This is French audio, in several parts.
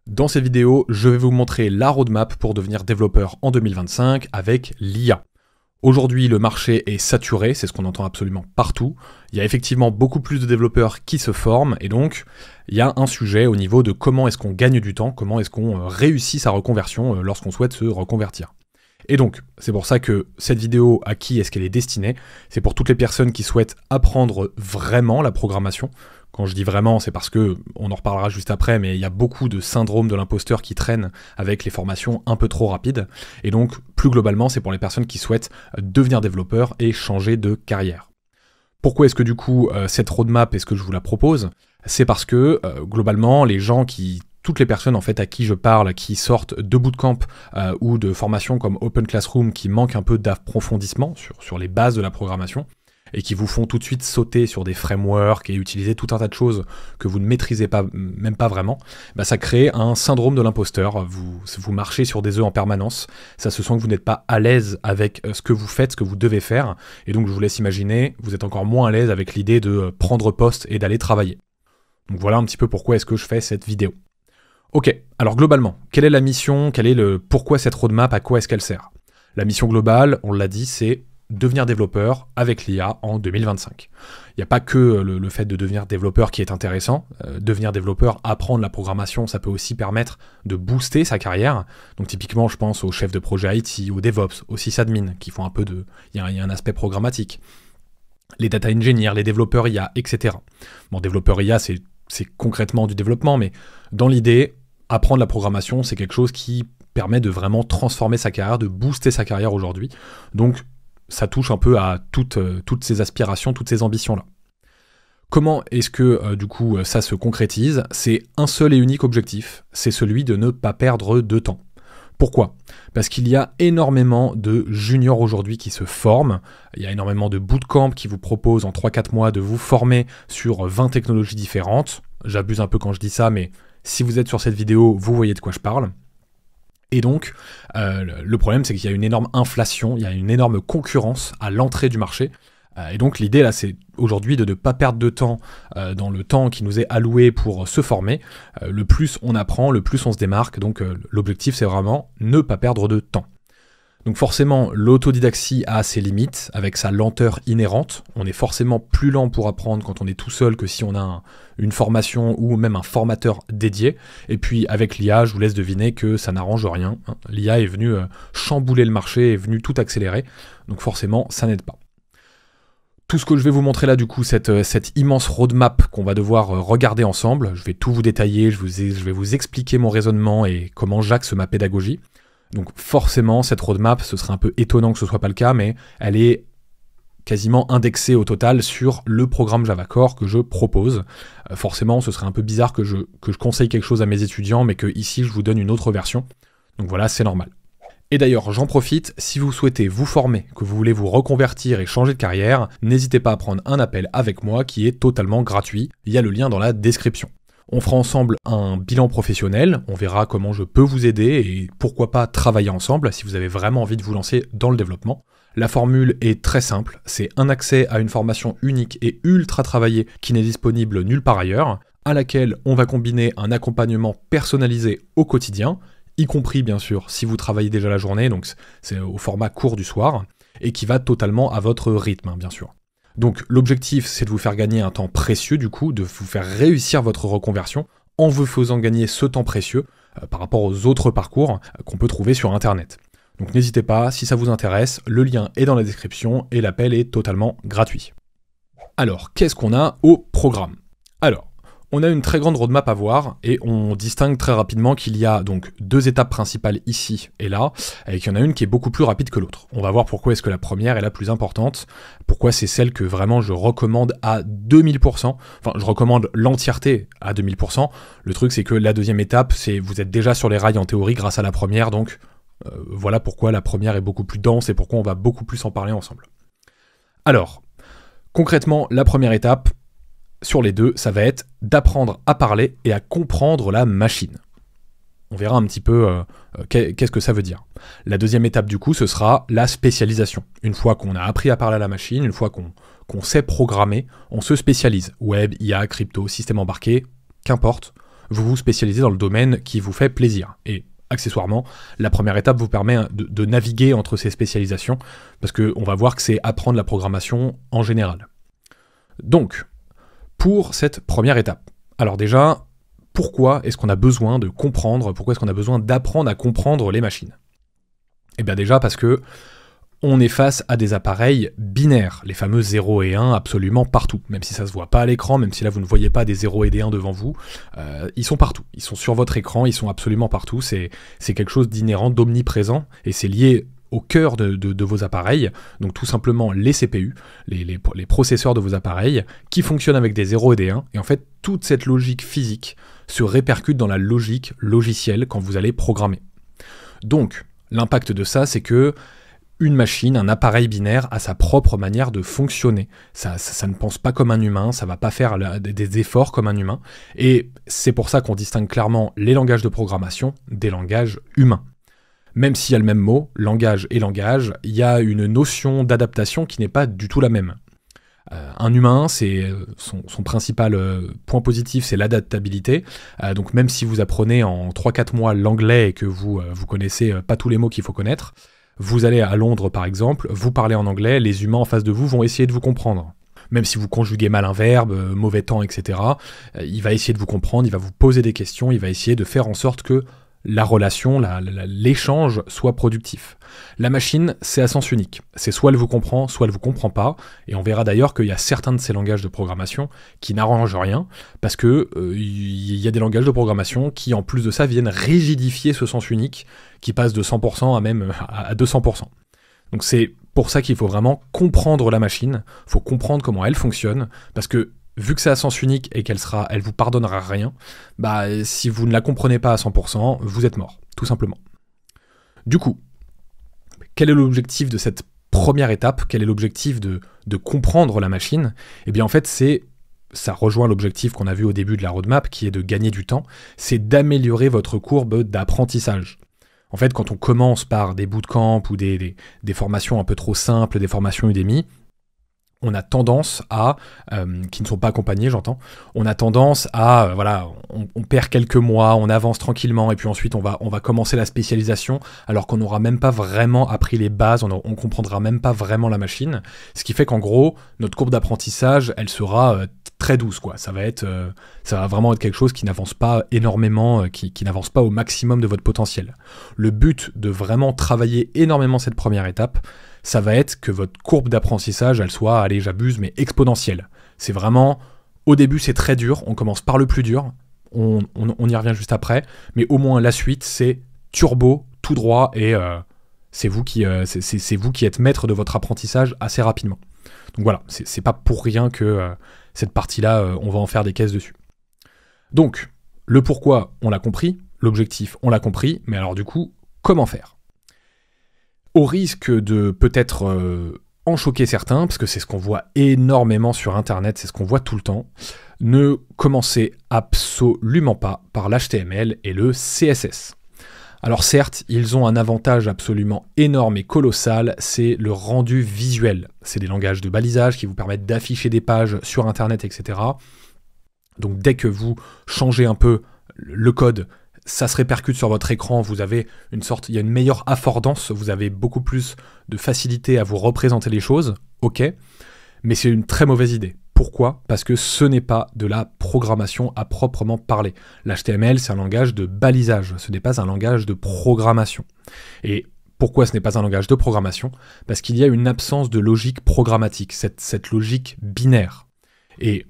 Dans cette vidéo, je vais vous montrer la roadmap pour devenir développeur en 2025 avec l'IA. Aujourd'hui, le marché est saturé, c'est ce qu'on entend absolument partout. Il y a effectivement beaucoup plus de développeurs qui se forment et donc il y a un sujet au niveau de comment est-ce qu'on gagne du temps, comment est-ce qu'on réussit sa reconversion lorsqu'on souhaite se reconvertir. Et donc, c'est pour ça que cette vidéo, à qui est-ce qu'elle est destinée? C'est pour toutes les personnes qui souhaitent apprendre vraiment la programmation. Quand je dis vraiment, c'est parce que, on en reparlera juste après, mais il y a beaucoup de syndrome de l'imposteur qui traînent avec les formations un peu trop rapides. Et donc, plus globalement, c'est pour les personnes qui souhaitent devenir développeurs et changer de carrière. Pourquoi est-ce que du coup, cette roadmap, est-ce que je vous la propose? C'est parce que, globalement, toutes les personnes en fait à qui je parle, qui sortent de bootcamp ou de formations comme Open Classroom qui manquent un peu d'approfondissement sur les bases de la programmation et qui vous font tout de suite sauter sur des frameworks et utiliser tout un tas de choses que vous ne maîtrisez pas, même pas vraiment, ça crée un syndrome de l'imposteur. Vous marchez sur des œufs en permanence, ça se sent que vous n'êtes pas à l'aise avec ce que vous faites, ce que vous devez faire, et donc je vous laisse imaginer, vous êtes encore moins à l'aise avec l'idée de prendre poste et d'aller travailler. Donc voilà un petit peu pourquoi est-ce que je fais cette vidéo. Ok, alors globalement, quelle est la mission, pourquoi cette roadmap, à quoi est-ce qu'elle sert? La mission globale, on l'a dit, c'est devenir développeur avec l'IA en 2025. Il n'y a pas que le fait de devenir développeur qui est intéressant. Devenir développeur, apprendre la programmation, ça peut aussi permettre de booster sa carrière. Donc typiquement, je pense aux chefs de projet IT, aux DevOps, aux sysadmins, qui font un peu de... Il y a un aspect programmatique. Les data engineers, les développeurs IA, etc. Bon, développeur IA, c'est concrètement du développement, mais dans l'idée, apprendre la programmation, c'est quelque chose qui permet de vraiment transformer sa carrière, de booster sa carrière aujourd'hui. Donc, ça touche un peu à toutes ces aspirations, toutes ces ambitions-là. Comment est-ce que, du coup, ça se concrétise? C'est un seul et unique objectif, c'est celui de ne pas perdre de temps. Pourquoi? Parce qu'il y a énormément de juniors aujourd'hui qui se forment, il y a énormément de bootcamps qui vous proposent en 3-4 mois de vous former sur 20 technologies différentes. J'abuse un peu quand je dis ça, mais si vous êtes sur cette vidéo, vous voyez de quoi je parle. Et donc, le problème, c'est qu'il y a une énorme inflation, il y a une énorme concurrence à l'entrée du marché. Et donc, l'idée, là, c'est aujourd'hui de ne pas perdre de temps dans le temps qui nous est alloué pour se former. Le plus on apprend, le plus on se démarque. Donc, l'objectif, c'est vraiment ne pas perdre de temps. Donc forcément, l'autodidaxie a ses limites, avec sa lenteur inhérente. On est forcément plus lent pour apprendre quand on est tout seul que si on a une formation ou même un formateur dédié. Et puis avec l'IA, je vous laisse deviner que ça n'arrange rien. L'IA est venue chambouler le marché, est venue tout accélérer. Donc forcément, ça n'aide pas. Tout ce que je vais vous montrer là, du coup, cette immense roadmap qu'on va devoir regarder ensemble, je vais tout vous détailler, je vais vous expliquer mon raisonnement et comment j'axe ma pédagogie. Donc forcément, cette roadmap, ce serait un peu étonnant que ce ne soit pas le cas, mais elle est quasiment indexée au total sur le programme Java Core que je propose. Forcément, ce serait un peu bizarre que je conseille quelque chose à mes étudiants, mais que ici, je vous donne une autre version. Donc voilà, c'est normal. Et d'ailleurs, j'en profite, si vous souhaitez vous former, que vous voulez vous reconvertir et changer de carrière, n'hésitez pas à prendre un appel avec moi qui est totalement gratuit. Il y a le lien dans la description. On fera ensemble un bilan professionnel, on verra comment je peux vous aider et pourquoi pas travailler ensemble si vous avez vraiment envie de vous lancer dans le développement. La formule est très simple, c'est un accès à une formation unique et ultra travaillée qui n'est disponible nulle part ailleurs, à laquelle on va combiner un accompagnement personnalisé au quotidien, y compris bien sûr si vous travaillez déjà la journée, donc c'est au format court du soir, et qui va totalement à votre rythme, bien sûr. Donc l'objectif, c'est de vous faire gagner un temps précieux, du coup, de vous faire réussir votre reconversion en vous faisant gagner ce temps précieux par rapport aux autres parcours qu'on peut trouver sur Internet. Donc n'hésitez pas, si ça vous intéresse, le lien est dans la description et l'appel est totalement gratuit. Alors, qu'est-ce qu'on a au programme? Alors, on a une très grande roadmap à voir et on distingue très rapidement qu'il y a donc deux étapes principales ici et là, et qu'il y en a une qui est beaucoup plus rapide que l'autre. On va voir pourquoi est-ce que la première est la plus importante, pourquoi c'est celle que vraiment je recommande à 2000%, enfin je recommande l'entièreté à 2000%. Le truc c'est que la deuxième étape, c'est vous êtes déjà sur les rails en théorie grâce à la première, donc voilà pourquoi la première est beaucoup plus dense et pourquoi on va beaucoup plus en parler ensemble. Alors, concrètement, la première étape, sur les deux, ça va être d'apprendre à parler et à comprendre la machine. On verra un petit peu qu'est-ce que ça veut dire. La deuxième étape du coup, ce sera la spécialisation. Une fois qu'on a appris à parler à la machine, une fois qu'on sait programmer, on se spécialise. Web, IA, crypto, système embarqué, qu'importe. vous vous spécialisez dans le domaine qui vous fait plaisir. Et accessoirement, la première étape vous permet de naviguer entre ces spécialisations, parce qu'on va voir que c'est apprendre la programmation en général. Donc, pour cette première étape, alors déjà, pourquoi est-ce qu'on a besoin de comprendre, pourquoi est-ce qu'on a besoin d'apprendre à comprendre les machines? Eh bien déjà parce que on est face à des appareils binaires, les fameux 0 et 1 absolument partout, même si ça ne se voit pas à l'écran, même si là vous ne voyez pas des 0 et des 1 devant vous, ils sont partout, ils sont sur votre écran, ils sont absolument partout, c'est quelque chose d'inhérent, d'omniprésent, et c'est lié au cœur de vos appareils, donc tout simplement les CPU, les processeurs de vos appareils, qui fonctionnent avec des 0 et des 1, et en fait toute cette logique physique se répercute dans la logique logicielle quand vous allez programmer. Donc, l'impact de ça, c'est que une machine, un appareil binaire a sa propre manière de fonctionner. Ça ne pense pas comme un humain, ça va pas faire des efforts comme un humain. Et c'est pour ça qu'on distingue clairement les langages de programmation des langages humains. Même s'il y a le même mot, langage et langage, il y a une notion d'adaptation qui n'est pas du tout la même. Un humain, c'est son principal point positif, c'est l'adaptabilité. Donc même si vous apprenez en 3-4 mois l'anglais et que vous connaissez pas tous les mots qu'il faut connaître, vous allez à Londres par exemple, vous parlez en anglais, les humains en face de vous vont essayer de vous comprendre. Même si vous conjuguez mal un verbe, mauvais temps, etc., il va essayer de vous comprendre, il va vous poser des questions, il va essayer de faire en sorte que la relation, l'échange soit productif. La machine, c'est à sens unique. C'est soit elle vous comprend, soit elle vous comprend pas. Et on verra d'ailleurs qu'il y a certains de ces langages de programmation qui n'arrangent rien, parce que il y a des langages de programmation qui, en plus de ça, viennent rigidifier ce sens unique, qui passe de 100% à même à 200%. Donc c'est pour ça qu'il faut vraiment comprendre la machine, il faut comprendre comment elle fonctionne, parce que vu que c'est à sens unique et elle vous pardonnera rien, si vous ne la comprenez pas à 100%, vous êtes mort, tout simplement. Du coup, quel est l'objectif de cette première étape? Quel est l'objectif de comprendre la machine? Eh bien en fait, ça rejoint l'objectif qu'on a vu au début de la roadmap, qui est de gagner du temps, c'est d'améliorer votre courbe d'apprentissage. En fait, quand on commence par des bootcamps ou des formations un peu trop simples, des formations Udemy, on a tendance à, qui ne sont pas accompagnés, j'entends, on a tendance à, on perd quelques mois, on avance tranquillement, et puis ensuite on va commencer la spécialisation, alors qu'on n'aura même pas vraiment appris les bases, on comprendra même pas vraiment la machine, ce qui fait qu'en gros, notre courbe d'apprentissage, elle sera très douce, quoi. Ça va vraiment être quelque chose qui n'avance pas énormément, qui n'avance pas au maximum de votre potentiel. Le but de vraiment travailler énormément cette première étape, ça va être que votre courbe d'apprentissage, elle soit, allez, j'abuse, mais exponentielle. C'est vraiment, au début, c'est très dur, on commence par le plus dur, on y revient juste après, mais au moins la suite, c'est turbo, tout droit, et c'est vous qui êtes maître de votre apprentissage assez rapidement. Donc voilà, c'est pas pour rien que cette partie-là, on va en faire des caisses dessus. Donc, le pourquoi, on l'a compris, l'objectif, on l'a compris, mais alors du coup, comment faire ? Au risque de peut-être en choquer certains, parce que c'est ce qu'on voit énormément sur Internet, c'est ce qu'on voit tout le temps, ne commencez absolument pas par l'HTML et le CSS. Alors certes, ils ont un avantage absolument énorme et colossal, c'est le rendu visuel. C'est des langages de balisage qui vous permettent d'afficher des pages sur Internet, etc. Donc dès que vous changez un peu le code, ça se répercute sur votre écran, il y a une meilleure affordance, vous avez beaucoup plus de facilité à vous représenter les choses, ok, mais c'est une très mauvaise idée. Pourquoi ? Parce que ce n'est pas de la programmation à proprement parler. L'HTML, c'est un langage de balisage, ce n'est pas un langage de programmation. Et pourquoi ce n'est pas un langage de programmation ? Parce qu'il y a une absence de logique programmatique, cette logique binaire. Et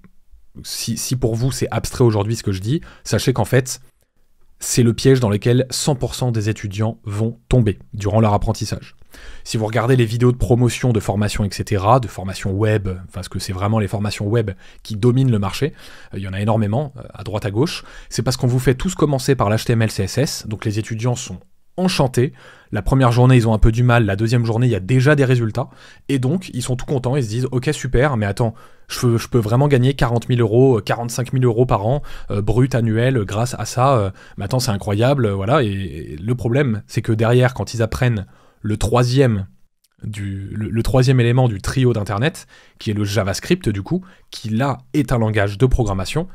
si pour vous c'est abstrait aujourd'hui ce que je dis, sachez qu'en fait, c'est le piège dans lequel 100% des étudiants vont tomber durant leur apprentissage. Si vous regardez les vidéos de promotion, de formation, etc., de formation web, parce que c'est vraiment les formations web qui dominent le marché, il y en a énormément, à droite à gauche, c'est parce qu'on vous fait tous commencer par l'HTML, CSS, donc les étudiants sont enchantés, la première journée ils ont un peu du mal, la deuxième journée il y a déjà des résultats, et donc ils sont tout contents, ils se disent ok super, mais attends, je peux vraiment gagner 40 000 euros, 45 000 euros par an, brut annuel, grâce à ça, mais attends c'est incroyable, voilà, et le problème c'est que derrière quand ils apprennent le troisième élément du trio d'Internet, qui est le JavaScript du coup, qui là est un langage de programmation,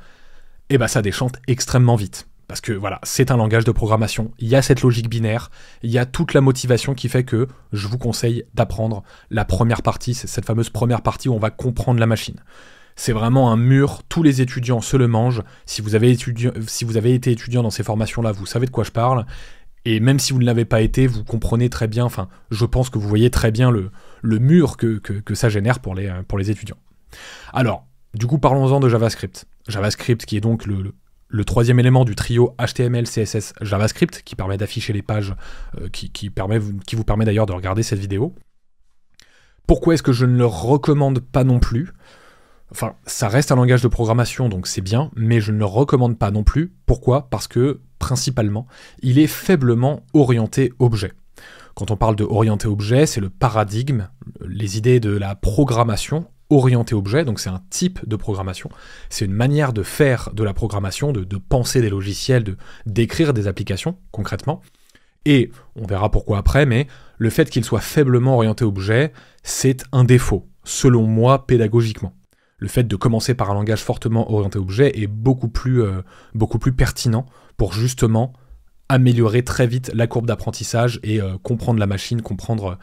et bah ça déchante extrêmement vite. Parce que voilà, c'est un langage de programmation, il y a cette logique binaire, il y a toute la motivation qui fait que je vous conseille d'apprendre la première partie, c'est cette fameuse première partie où on va comprendre la machine. C'est vraiment un mur, tous les étudiants se le mangent. Si vous avez été étudiant dans ces formations-là, vous savez de quoi je parle. Et même si vous ne l'avez pas été, vous comprenez très bien, enfin, je pense que vous voyez très bien le mur que ça génère pour les étudiants. Alors, du coup, parlons-en de JavaScript. JavaScript qui est donc le troisième élément du trio HTML, CSS, JavaScript, qui permet d'afficher les pages, qui vous permet d'ailleurs de regarder cette vidéo. Pourquoi est-ce que je ne le recommande pas non plus ? Enfin, ça reste un langage de programmation, donc c'est bien, mais je ne le recommande pas non plus. Pourquoi ? Parce que, principalement, il est faiblement orienté objet. Quand on parle de orienté objet, c'est le paradigme, les idées de la programmation orienté objet, donc c'est un type de programmation, c'est une manière de faire de la programmation, de penser des logiciels, d'écrire des applications, concrètement. Et on verra pourquoi après, mais le fait qu'il soit faiblement orienté objet, c'est un défaut, selon moi, pédagogiquement. Le fait de commencer par un langage fortement orienté objet est beaucoup plus pertinent pour justement améliorer très vite la courbe d'apprentissage et comprendre la machine, comprendre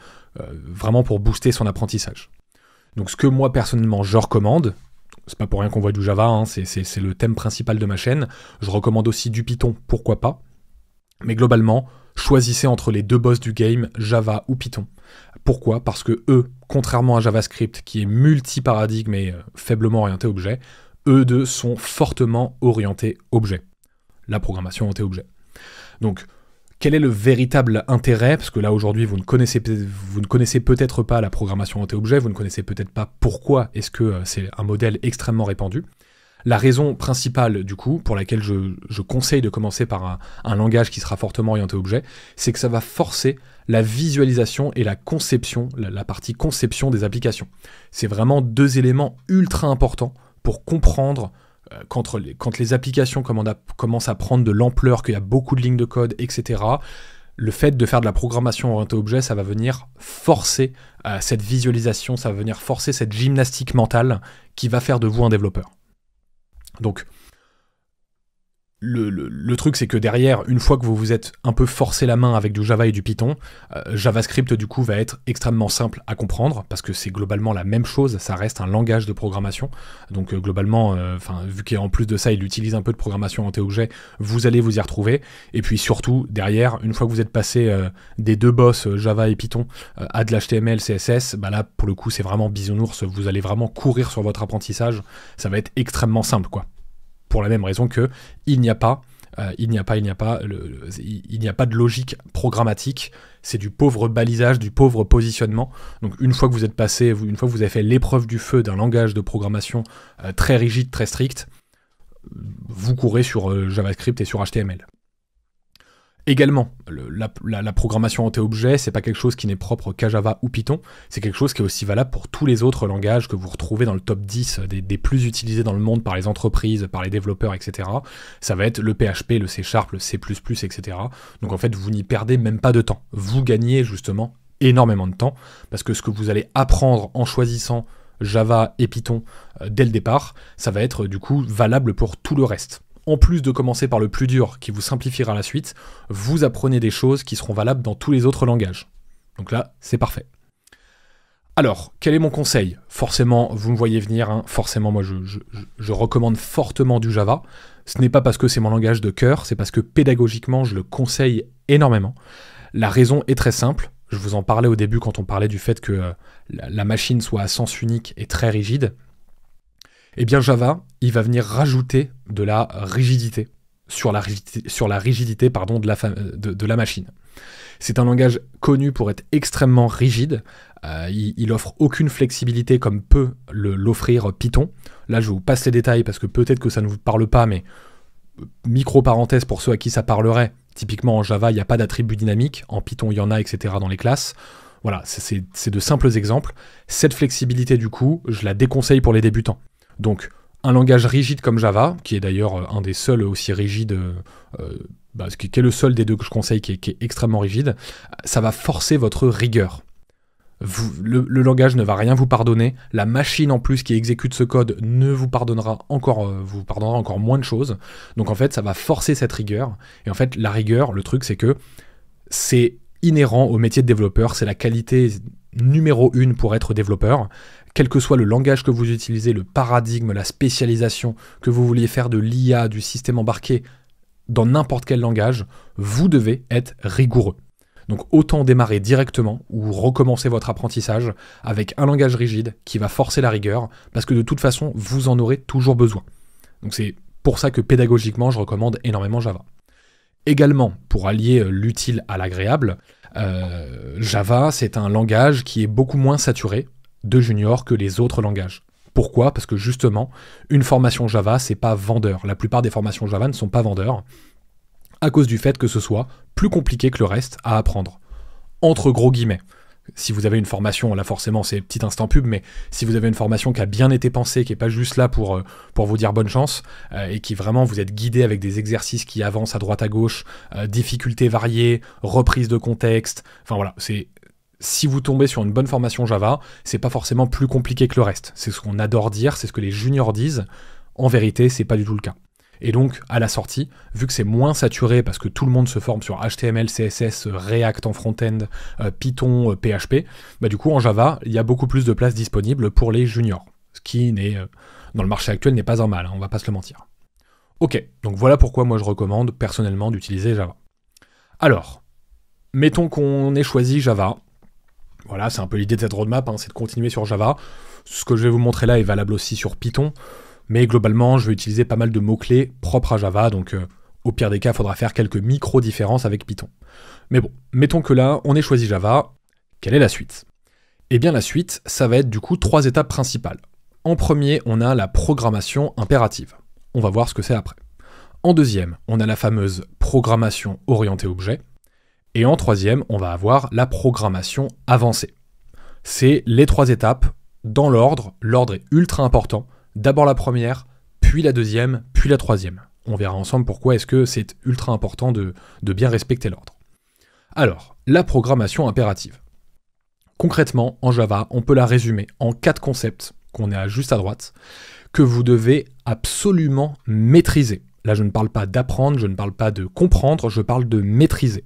vraiment pour booster son apprentissage. Donc ce que moi personnellement je recommande, c'est pas pour rien qu'on voit du Java, hein, c'est le thème principal de ma chaîne, je recommande aussi du Python, pourquoi pas, mais globalement, choisissez entre les deux boss du game, Java ou Python. Pourquoi ? Parce que eux, contrairement à JavaScript, qui est multi-paradigme et faiblement orienté objet, eux deux sont fortement orientés objet. La programmation orientée objet. Donc, quel est le véritable intérêt ? Parce que là, aujourd'hui, vous ne connaissez peut-être pas la programmation orientée objet, vous ne connaissez peut-être pas pourquoi est-ce que c'est un modèle extrêmement répandu. La raison principale, du coup, pour laquelle je conseille de commencer par un langage qui sera fortement orienté objet, c'est que ça va forcer la visualisation et la conception, la partie conception des applications. C'est vraiment deux éléments ultra importants pour comprendre quand les applications commencent à prendre de l'ampleur, qu'il y a beaucoup de lignes de code, etc. Le fait de faire de la programmation orientée objet, ça va venir forcer cette visualisation, ça va venir forcer cette gymnastique mentale qui va faire de vous un développeur. Donc, le truc, c'est que derrière, une fois que vous vous êtes un peu forcé la main avec du Java et du Python, JavaScript, du coup, va être extrêmement simple à comprendre, parce que c'est globalement la même chose, ça reste un langage de programmation. Donc, globalement, vu qu'en plus de ça, il utilise un peu de programmation orientée objet, vous allez vous y retrouver. Et puis surtout, derrière, une fois que vous êtes passé des deux boss, Java et Python, à de l'HTML, CSS, bah là, pour le coup, c'est vraiment bisounours, vous allez vraiment courir sur votre apprentissage, ça va être extrêmement simple, quoi. Pour la même raison que il n'y a pas de logique programmatique, c'est du pauvre balisage, du pauvre positionnement. Donc une fois que vous êtes passé, une fois que vous avez fait l'épreuve du feu d'un langage de programmation très rigide, très strict, vous courez sur JavaScript et sur HTML. Également, la programmation orientée objet, c'est pas quelque chose qui n'est propre qu'à Java ou Python, c'est quelque chose qui est aussi valable pour tous les autres langages que vous retrouvez dans le top 10 des plus utilisés dans le monde par les entreprises, par les développeurs, etc. Ça va être le PHP, le C#, le C++, etc. Donc en fait, vous n'y perdez même pas de temps. Vous gagnez justement énormément de temps, parce que ce que vous allez apprendre en choisissant Java et Python dès le départ, ça va être du coup valable pour tout le reste. En plus de commencer par le plus dur, qui vous simplifiera la suite, vous apprenez des choses qui seront valables dans tous les autres langages. Donc là, c'est parfait. Alors, quel est mon conseil ? Forcément, vous me voyez venir, hein, forcément, moi, je recommande fortement du Java. Ce n'est pas parce que c'est mon langage de cœur, c'est parce que pédagogiquement, je le conseille énormément. La raison est très simple. Je vous en parlais au début quand on parlait du fait que la machine soit à sens unique et très rigide. Eh bien Java, il va venir rajouter de la rigidité sur la rigidité de la machine. C'est un langage connu pour être extrêmement rigide. Il offre aucune flexibilité comme peut l'offrir Python. Là, je vous passe les détails parce que peut-être que ça ne vous parle pas, mais micro-parenthèse pour ceux à qui ça parlerait. Typiquement, en Java, il n'y a pas d'attributs dynamiques. En Python, il y en a, etc. dans les classes. Voilà, c'est de simples exemples. Cette flexibilité, du coup, je la déconseille pour les débutants. Donc, un langage rigide comme Java, qui est d'ailleurs un des seuls aussi rigides, qui est le seul des deux que je conseille qui est extrêmement rigide, ça va forcer votre rigueur. Le langage ne va rien vous pardonner, la machine en plus qui exécute ce code ne vous pardonnera encore moins de choses. Donc en fait, ça va forcer cette rigueur. Et en fait, la rigueur, le truc, c'est que c'est inhérent au métier de développeur, c'est la qualité numéro 1 pour être développeur. Quel que soit le langage que vous utilisez, le paradigme, la spécialisation, que vous vouliez faire de l'IA, du système embarqué, dans n'importe quel langage, vous devez être rigoureux. Donc autant démarrer directement ou recommencer votre apprentissage avec un langage rigide qui va forcer la rigueur, parce que de toute façon, vous en aurez toujours besoin. Donc c'est pour ça que pédagogiquement, je recommande énormément Java. Également, pour allier l'utile à l'agréable, Java, c'est un langage qui est beaucoup moins saturé de junior que les autres langages. Pourquoi ? Parce que justement, une formation Java, c'est pas vendeur. La plupart des formations Java ne sont pas vendeurs, à cause du fait que ce soit plus compliqué que le reste à apprendre. Entre gros guillemets. Si vous avez une formation, là forcément c'est petit instant pub, mais si vous avez une formation qui a bien été pensée, qui n'est pas juste là pour vous dire bonne chance, et qui vraiment vous êtes guidé avec des exercices qui avancent à droite à gauche, difficultés variées, reprise de contexte, enfin voilà, si vous tombez sur une bonne formation Java, c'est pas forcément plus compliqué que le reste. C'est ce qu'on adore dire, c'est ce que les juniors disent. En vérité, c'est pas du tout le cas. Et donc, à la sortie, vu que c'est moins saturé parce que tout le monde se forme sur HTML, CSS, React en front-end, Python, PHP, bah du coup, en Java, il y a beaucoup plus de places disponibles pour les juniors. Ce qui, dans le marché actuel, n'est pas un mal, hein, on va pas se le mentir. Ok, donc voilà pourquoi moi je recommande personnellement d'utiliser Java. Alors, mettons qu'on ait choisi Java. Voilà, c'est un peu l'idée de cette roadmap, hein, c'est de continuer sur Java. Ce que je vais vous montrer là est valable aussi sur Python. Mais globalement, je vais utiliser pas mal de mots-clés propres à Java, donc au pire des cas, il faudra faire quelques micro-différences avec Python. Mais bon, mettons que là, on ait choisi Java, quelle est la suite ? Eh bien la suite, ça va être du coup 3 étapes principales. En premier, on a la programmation impérative. On va voir ce que c'est après. En deuxième, on a la fameuse programmation orientée objet. Et en troisième, on va avoir la programmation avancée. C'est les 3 étapes dans l'ordre. L'ordre est ultra important. D'abord la première, puis la deuxième, puis la troisième. On verra ensemble pourquoi est-ce que c'est ultra important de bien respecter l'ordre. Alors, la programmation impérative. Concrètement, en Java, on peut la résumer en 4 concepts, qu'on est juste à droite, que vous devez absolument maîtriser. Là, je ne parle pas d'apprendre, je ne parle pas de comprendre, je parle de maîtriser.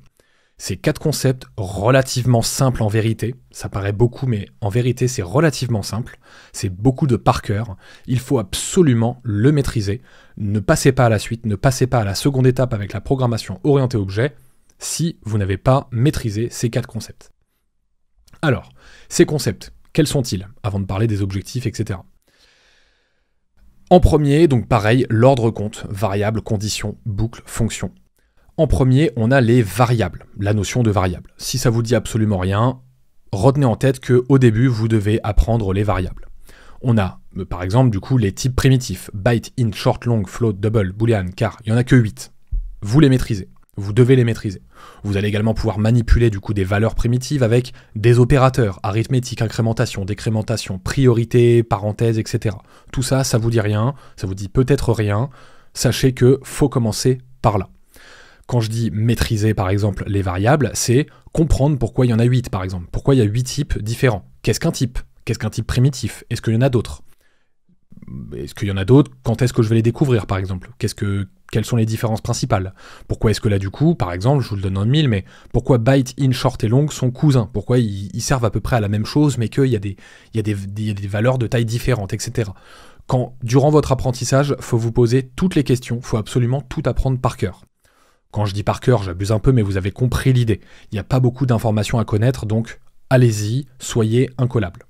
Ces 4 concepts relativement simples en vérité, ça paraît beaucoup, mais en vérité c'est relativement simple, c'est beaucoup de par cœur, il faut absolument le maîtriser, ne passez pas à la suite, ne passez pas à la seconde étape avec la programmation orientée objet, si vous n'avez pas maîtrisé ces 4 concepts. Alors, ces concepts, quels sont-ils, avant de parler des objectifs, etc. En premier, donc pareil, l'ordre compte, variable, condition, boucle, fonction. En premier, on a les variables, la notion de variable. Si ça vous dit absolument rien, retenez en tête qu'au début, vous devez apprendre les variables. On a, par exemple, du coup, les types primitifs, byte, int, short, long, float, double, boolean, car il n'y en a que 8. Vous les maîtrisez, vous devez les maîtriser. Vous allez également pouvoir manipuler du coup des valeurs primitives avec des opérateurs, arithmétique, incrémentation, décrémentation, priorité, parenthèse, etc. Tout ça, ça vous dit rien, ça vous dit peut-être rien. Sachez que faut commencer par là. Quand je dis maîtriser, par exemple, les variables, c'est comprendre pourquoi il y en a 8, par exemple. Pourquoi il y a 8 types différents. Qu'est-ce qu'un type ? Qu'est-ce qu'un type primitif ? Est-ce qu'il y en a d'autres ? Est-ce qu'il y en a d'autres ? Quand est-ce que je vais les découvrir, par exemple ? Quelles sont les différences principales ? Pourquoi est-ce que là, du coup, par exemple, je vous le donne en 1000, mais pourquoi byte, int, short et long sont cousins ? Pourquoi ils servent à peu près à la même chose, mais qu'il y a des valeurs de taille différentes, etc. Quand, durant votre apprentissage, il faut vous poser toutes les questions, il faut absolument tout apprendre par cœur. Quand je dis par cœur, j'abuse un peu, mais vous avez compris l'idée. Il n'y a pas beaucoup d'informations à connaître, donc allez-y, soyez incollables.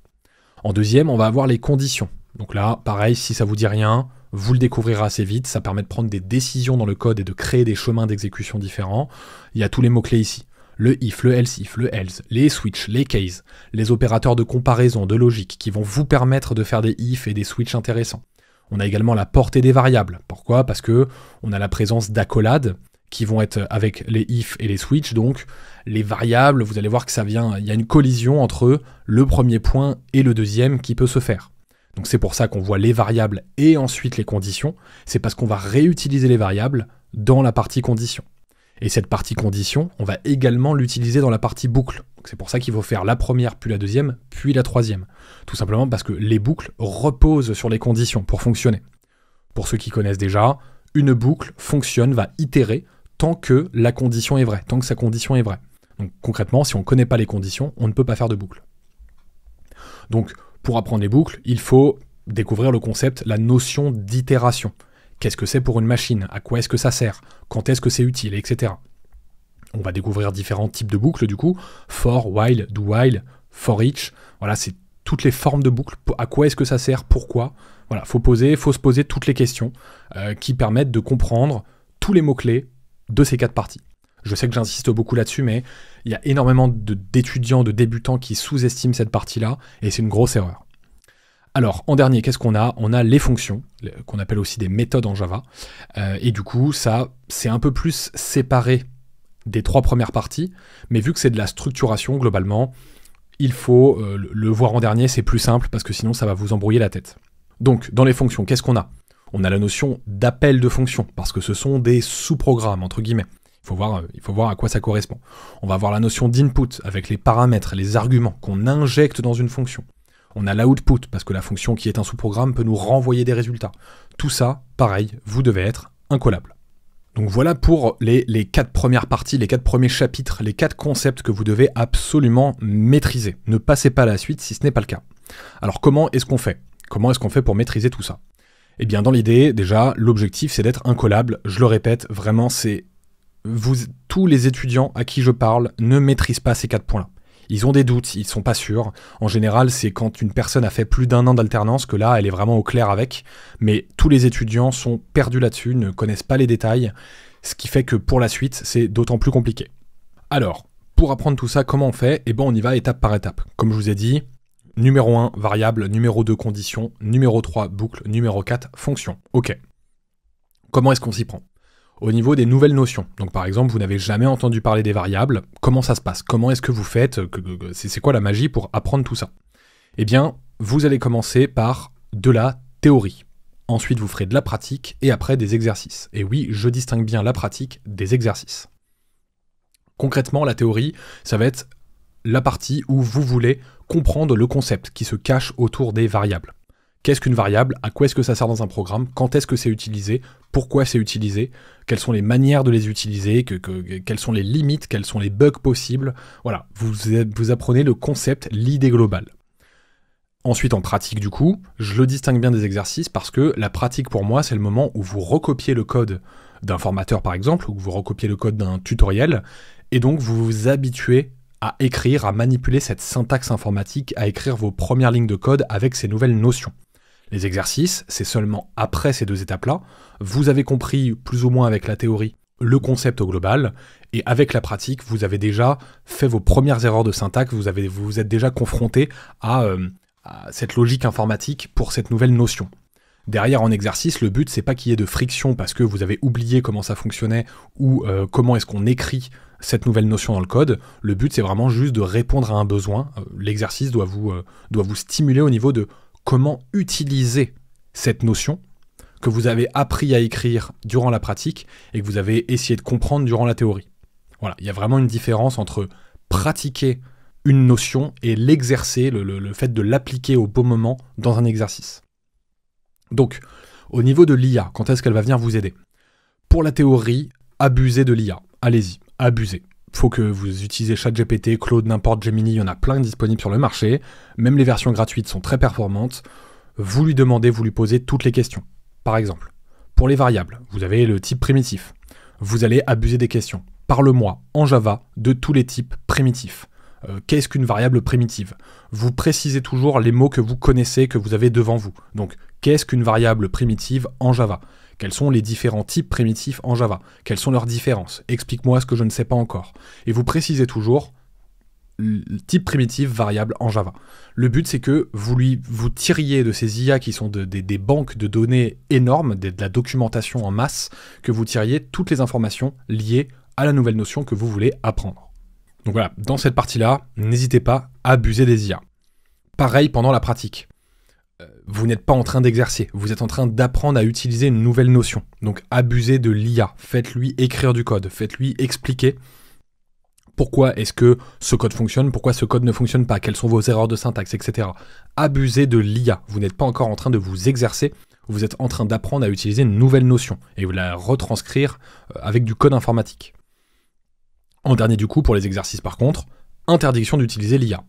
En deuxième, on va avoir les conditions. Donc là, pareil, si ça vous dit rien, vous le découvrirez assez vite, ça permet de prendre des décisions dans le code et de créer des chemins d'exécution différents. Il y a tous les mots-clés ici. Le if, le else if, le else, les switch, les case, les opérateurs de comparaison, de logique, qui vont vous permettre de faire des if et des switch intéressants. On a également la portée des variables. Pourquoi ? Parce que on a la présence d'accolades, qui vont être avec les if et les switch, donc les variables, vous allez voir que il y a une collision entre le premier point et le deuxième qui peut se faire. Donc c'est pour ça qu'on voit les variables et ensuite les conditions, c'est parce qu'on va réutiliser les variables dans la partie condition. Et cette partie condition, on va également l'utiliser dans la partie boucle. C'est pour ça qu'il faut faire la première, puis la deuxième, puis la troisième. Tout simplement parce que les boucles reposent sur les conditions pour fonctionner. Pour ceux qui connaissent déjà, une boucle fonctionne, va itérer tant que la condition est vraie, tant que sa condition est vraie. Donc concrètement, si on ne connaît pas les conditions, on ne peut pas faire de boucle. Donc pour apprendre les boucles, il faut découvrir le concept, la notion d'itération. Qu'est-ce que c'est pour une machine? À quoi est-ce que ça sert? Quand est-ce que c'est utile? Etc. On va découvrir différents types de boucles du coup, for, while, do while, for each. Voilà, c'est toutes les formes de boucles. À quoi est-ce que ça sert? Pourquoi? Voilà, faut se poser toutes les questions qui permettent de comprendre tous les mots-clés de ces 4 parties. Je sais que j'insiste beaucoup là-dessus, mais il y a énormément d'étudiants, de débutants qui sous-estiment cette partie-là, et c'est une grosse erreur. Alors, en dernier, qu'est-ce qu'on a? On a les fonctions, qu'on appelle aussi des méthodes en Java, et du coup, ça, c'est un peu plus séparé des 3 premières parties, mais vu que c'est de la structuration, globalement, il faut le voir en dernier, c'est plus simple, parce que sinon, ça va vous embrouiller la tête. Donc, dans les fonctions, qu'est-ce qu'on a? On a la notion d'appel de fonction, parce que ce sont des sous-programmes, entre guillemets. Il faut voir à quoi ça correspond. On va avoir la notion d'input, avec les paramètres, les arguments qu'on injecte dans une fonction. On a l'output, parce que la fonction qui est un sous-programme peut nous renvoyer des résultats. Tout ça, pareil, vous devez être incollable. Donc voilà pour les 4 premières parties, les 4 premiers chapitres, les 4 concepts que vous devez absolument maîtriser. Ne passez pas à la suite si ce n'est pas le cas. Alors comment est-ce qu'on fait? Comment est-ce qu'on fait pour maîtriser tout ça? Eh bien dans l'idée, déjà, l'objectif c'est d'être incollable. Je le répète, vraiment c'est... tous les étudiants à qui je parle ne maîtrisent pas ces 4 points-là. Ils ont des doutes, ils sont pas sûrs. En général, c'est quand une personne a fait plus d'1 an d'alternance que là, elle est vraiment au clair avec. Mais tous les étudiants sont perdus là-dessus, ne connaissent pas les détails, ce qui fait que pour la suite, c'est d'autant plus compliqué. Alors, pour apprendre tout ça, comment on fait? Eh bien, on y va étape par étape. Comme je vous ai dit, numéro 1, variable, numéro 2, condition, numéro 3, boucle, numéro 4, fonction. Ok. Comment est-ce qu'on s'y prend? Au niveau des nouvelles notions. Donc par exemple, vous n'avez jamais entendu parler des variables, comment ça se passe? Comment est-ce que vous faites? C'est quoi la magie pour apprendre tout ça? Eh bien, vous allez commencer par de la théorie. Ensuite, vous ferez de la pratique et après des exercices. Et oui, je distingue bien la pratique des exercices. Concrètement, la théorie, ça va être la partie où vous voulez comprendre le concept qui se cache autour des variables. Qu'est-ce qu'une variable? À quoi est-ce que ça sert dans un programme? Quand est-ce que c'est utilisé? Pourquoi c'est utilisé? Quelles sont les manières de les utiliser? Quelles sont les limites? Quels sont les bugs possibles? Voilà, vous apprenez le concept, l'idée globale. Ensuite, en pratique, du coup, je le distingue bien des exercices parce que la pratique, pour moi, c'est le moment où vous recopiez le code d'un formateur, par exemple, ou que vous recopiez le code d'un tutoriel, et donc vous vous habituez à écrire, à manipuler cette syntaxe informatique, à écrire vos premières lignes de code avec ces nouvelles notions. Les exercices, c'est seulement après ces 2 étapes-là. Vous avez compris, plus ou moins avec la théorie, le concept au global, et avec la pratique, vous avez déjà fait vos premières erreurs de syntaxe, vous vous êtes déjà confronté à cette logique informatique pour cette nouvelle notion. Derrière, en exercice, le but, c'est pas qu'il y ait de friction parce que vous avez oublié comment ça fonctionnait ou comment est-ce qu'on écrit cette nouvelle notion dans le code. Le but, c'est vraiment juste de répondre à un besoin. L'exercice doit vous stimuler au niveau de comment utiliser cette notion que vous avez appris à écrire durant la pratique et que vous avez essayé de comprendre durant la théorie. Voilà, il y a vraiment une différence entre pratiquer une notion et l'exercer, le fait de l'appliquer au bon moment dans un exercice. Donc, au niveau de l'IA, quand est-ce qu'elle va venir vous aider? Pour la théorie, abusez de l'IA. Allez-y, abusez. Faut que vous utilisez ChatGPT, Claude, n'importe, Gemini, il y en a plein disponibles sur le marché. Même les versions gratuites sont très performantes. Vous lui demandez, vous lui posez toutes les questions. Par exemple, pour les variables, vous avez le type primitif. Vous allez abuser des questions. Parle-moi, en Java, de tous les types primitifs. Qu'est-ce qu'une variable primitive? Vous précisez toujours les mots que vous connaissez, que vous avez devant vous. Donc, qu'est-ce qu'une variable primitive en Java? Quels sont les différents types primitifs en Java? Quelles sont leurs différences? Explique-moi ce que je ne sais pas encore. Et vous précisez toujours le type primitif variable en Java. Le but, c'est que vous tiriez de ces IA qui sont des banques de données énormes, de la documentation en masse, que vous tiriez toutes les informations liées à la nouvelle notion que vous voulez apprendre. Donc voilà, dans cette partie-là, n'hésitez pas à abuser des IA. Pareil pendant la pratique. Vous n'êtes pas en train d'exercer, vous êtes en train d'apprendre à utiliser une nouvelle notion. Donc abusez de l'IA, faites-lui écrire du code, faites-lui expliquer Pourquoi est-ce que ce code fonctionne? Pourquoi ce code ne fonctionne pas? Quelles sont vos erreurs de syntaxe, etc. Abusez de l'IA. Vous n'êtes pas encore en train de vous exercer. Vous êtes en train d'apprendre à utiliser une nouvelle notion et vous la retranscrire avec du code informatique. En dernier du coup, pour les exercices par contre, interdiction d'utiliser l'IA.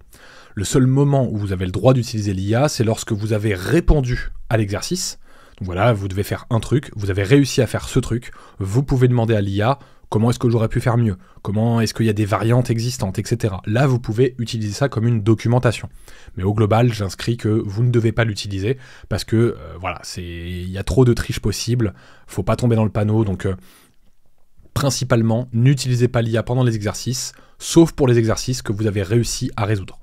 Le seul moment où vous avez le droit d'utiliser l'IA, c'est lorsque vous avez répondu à l'exercice. Donc voilà, vous devez faire un truc, vous avez réussi à faire ce truc, vous pouvez demander à l'IA comment est-ce que j'aurais pu faire mieux, comment est-ce qu'il y a des variantes existantes, etc. Là, vous pouvez utiliser ça comme une documentation. Mais au global, j'inscris que vous ne devez pas l'utiliser parce que voilà, il y a trop de triche possible, faut pas tomber dans le panneau, donc principalement, n'utilisez pas l'IA pendant les exercices, sauf pour les exercices que vous avez réussi à résoudre.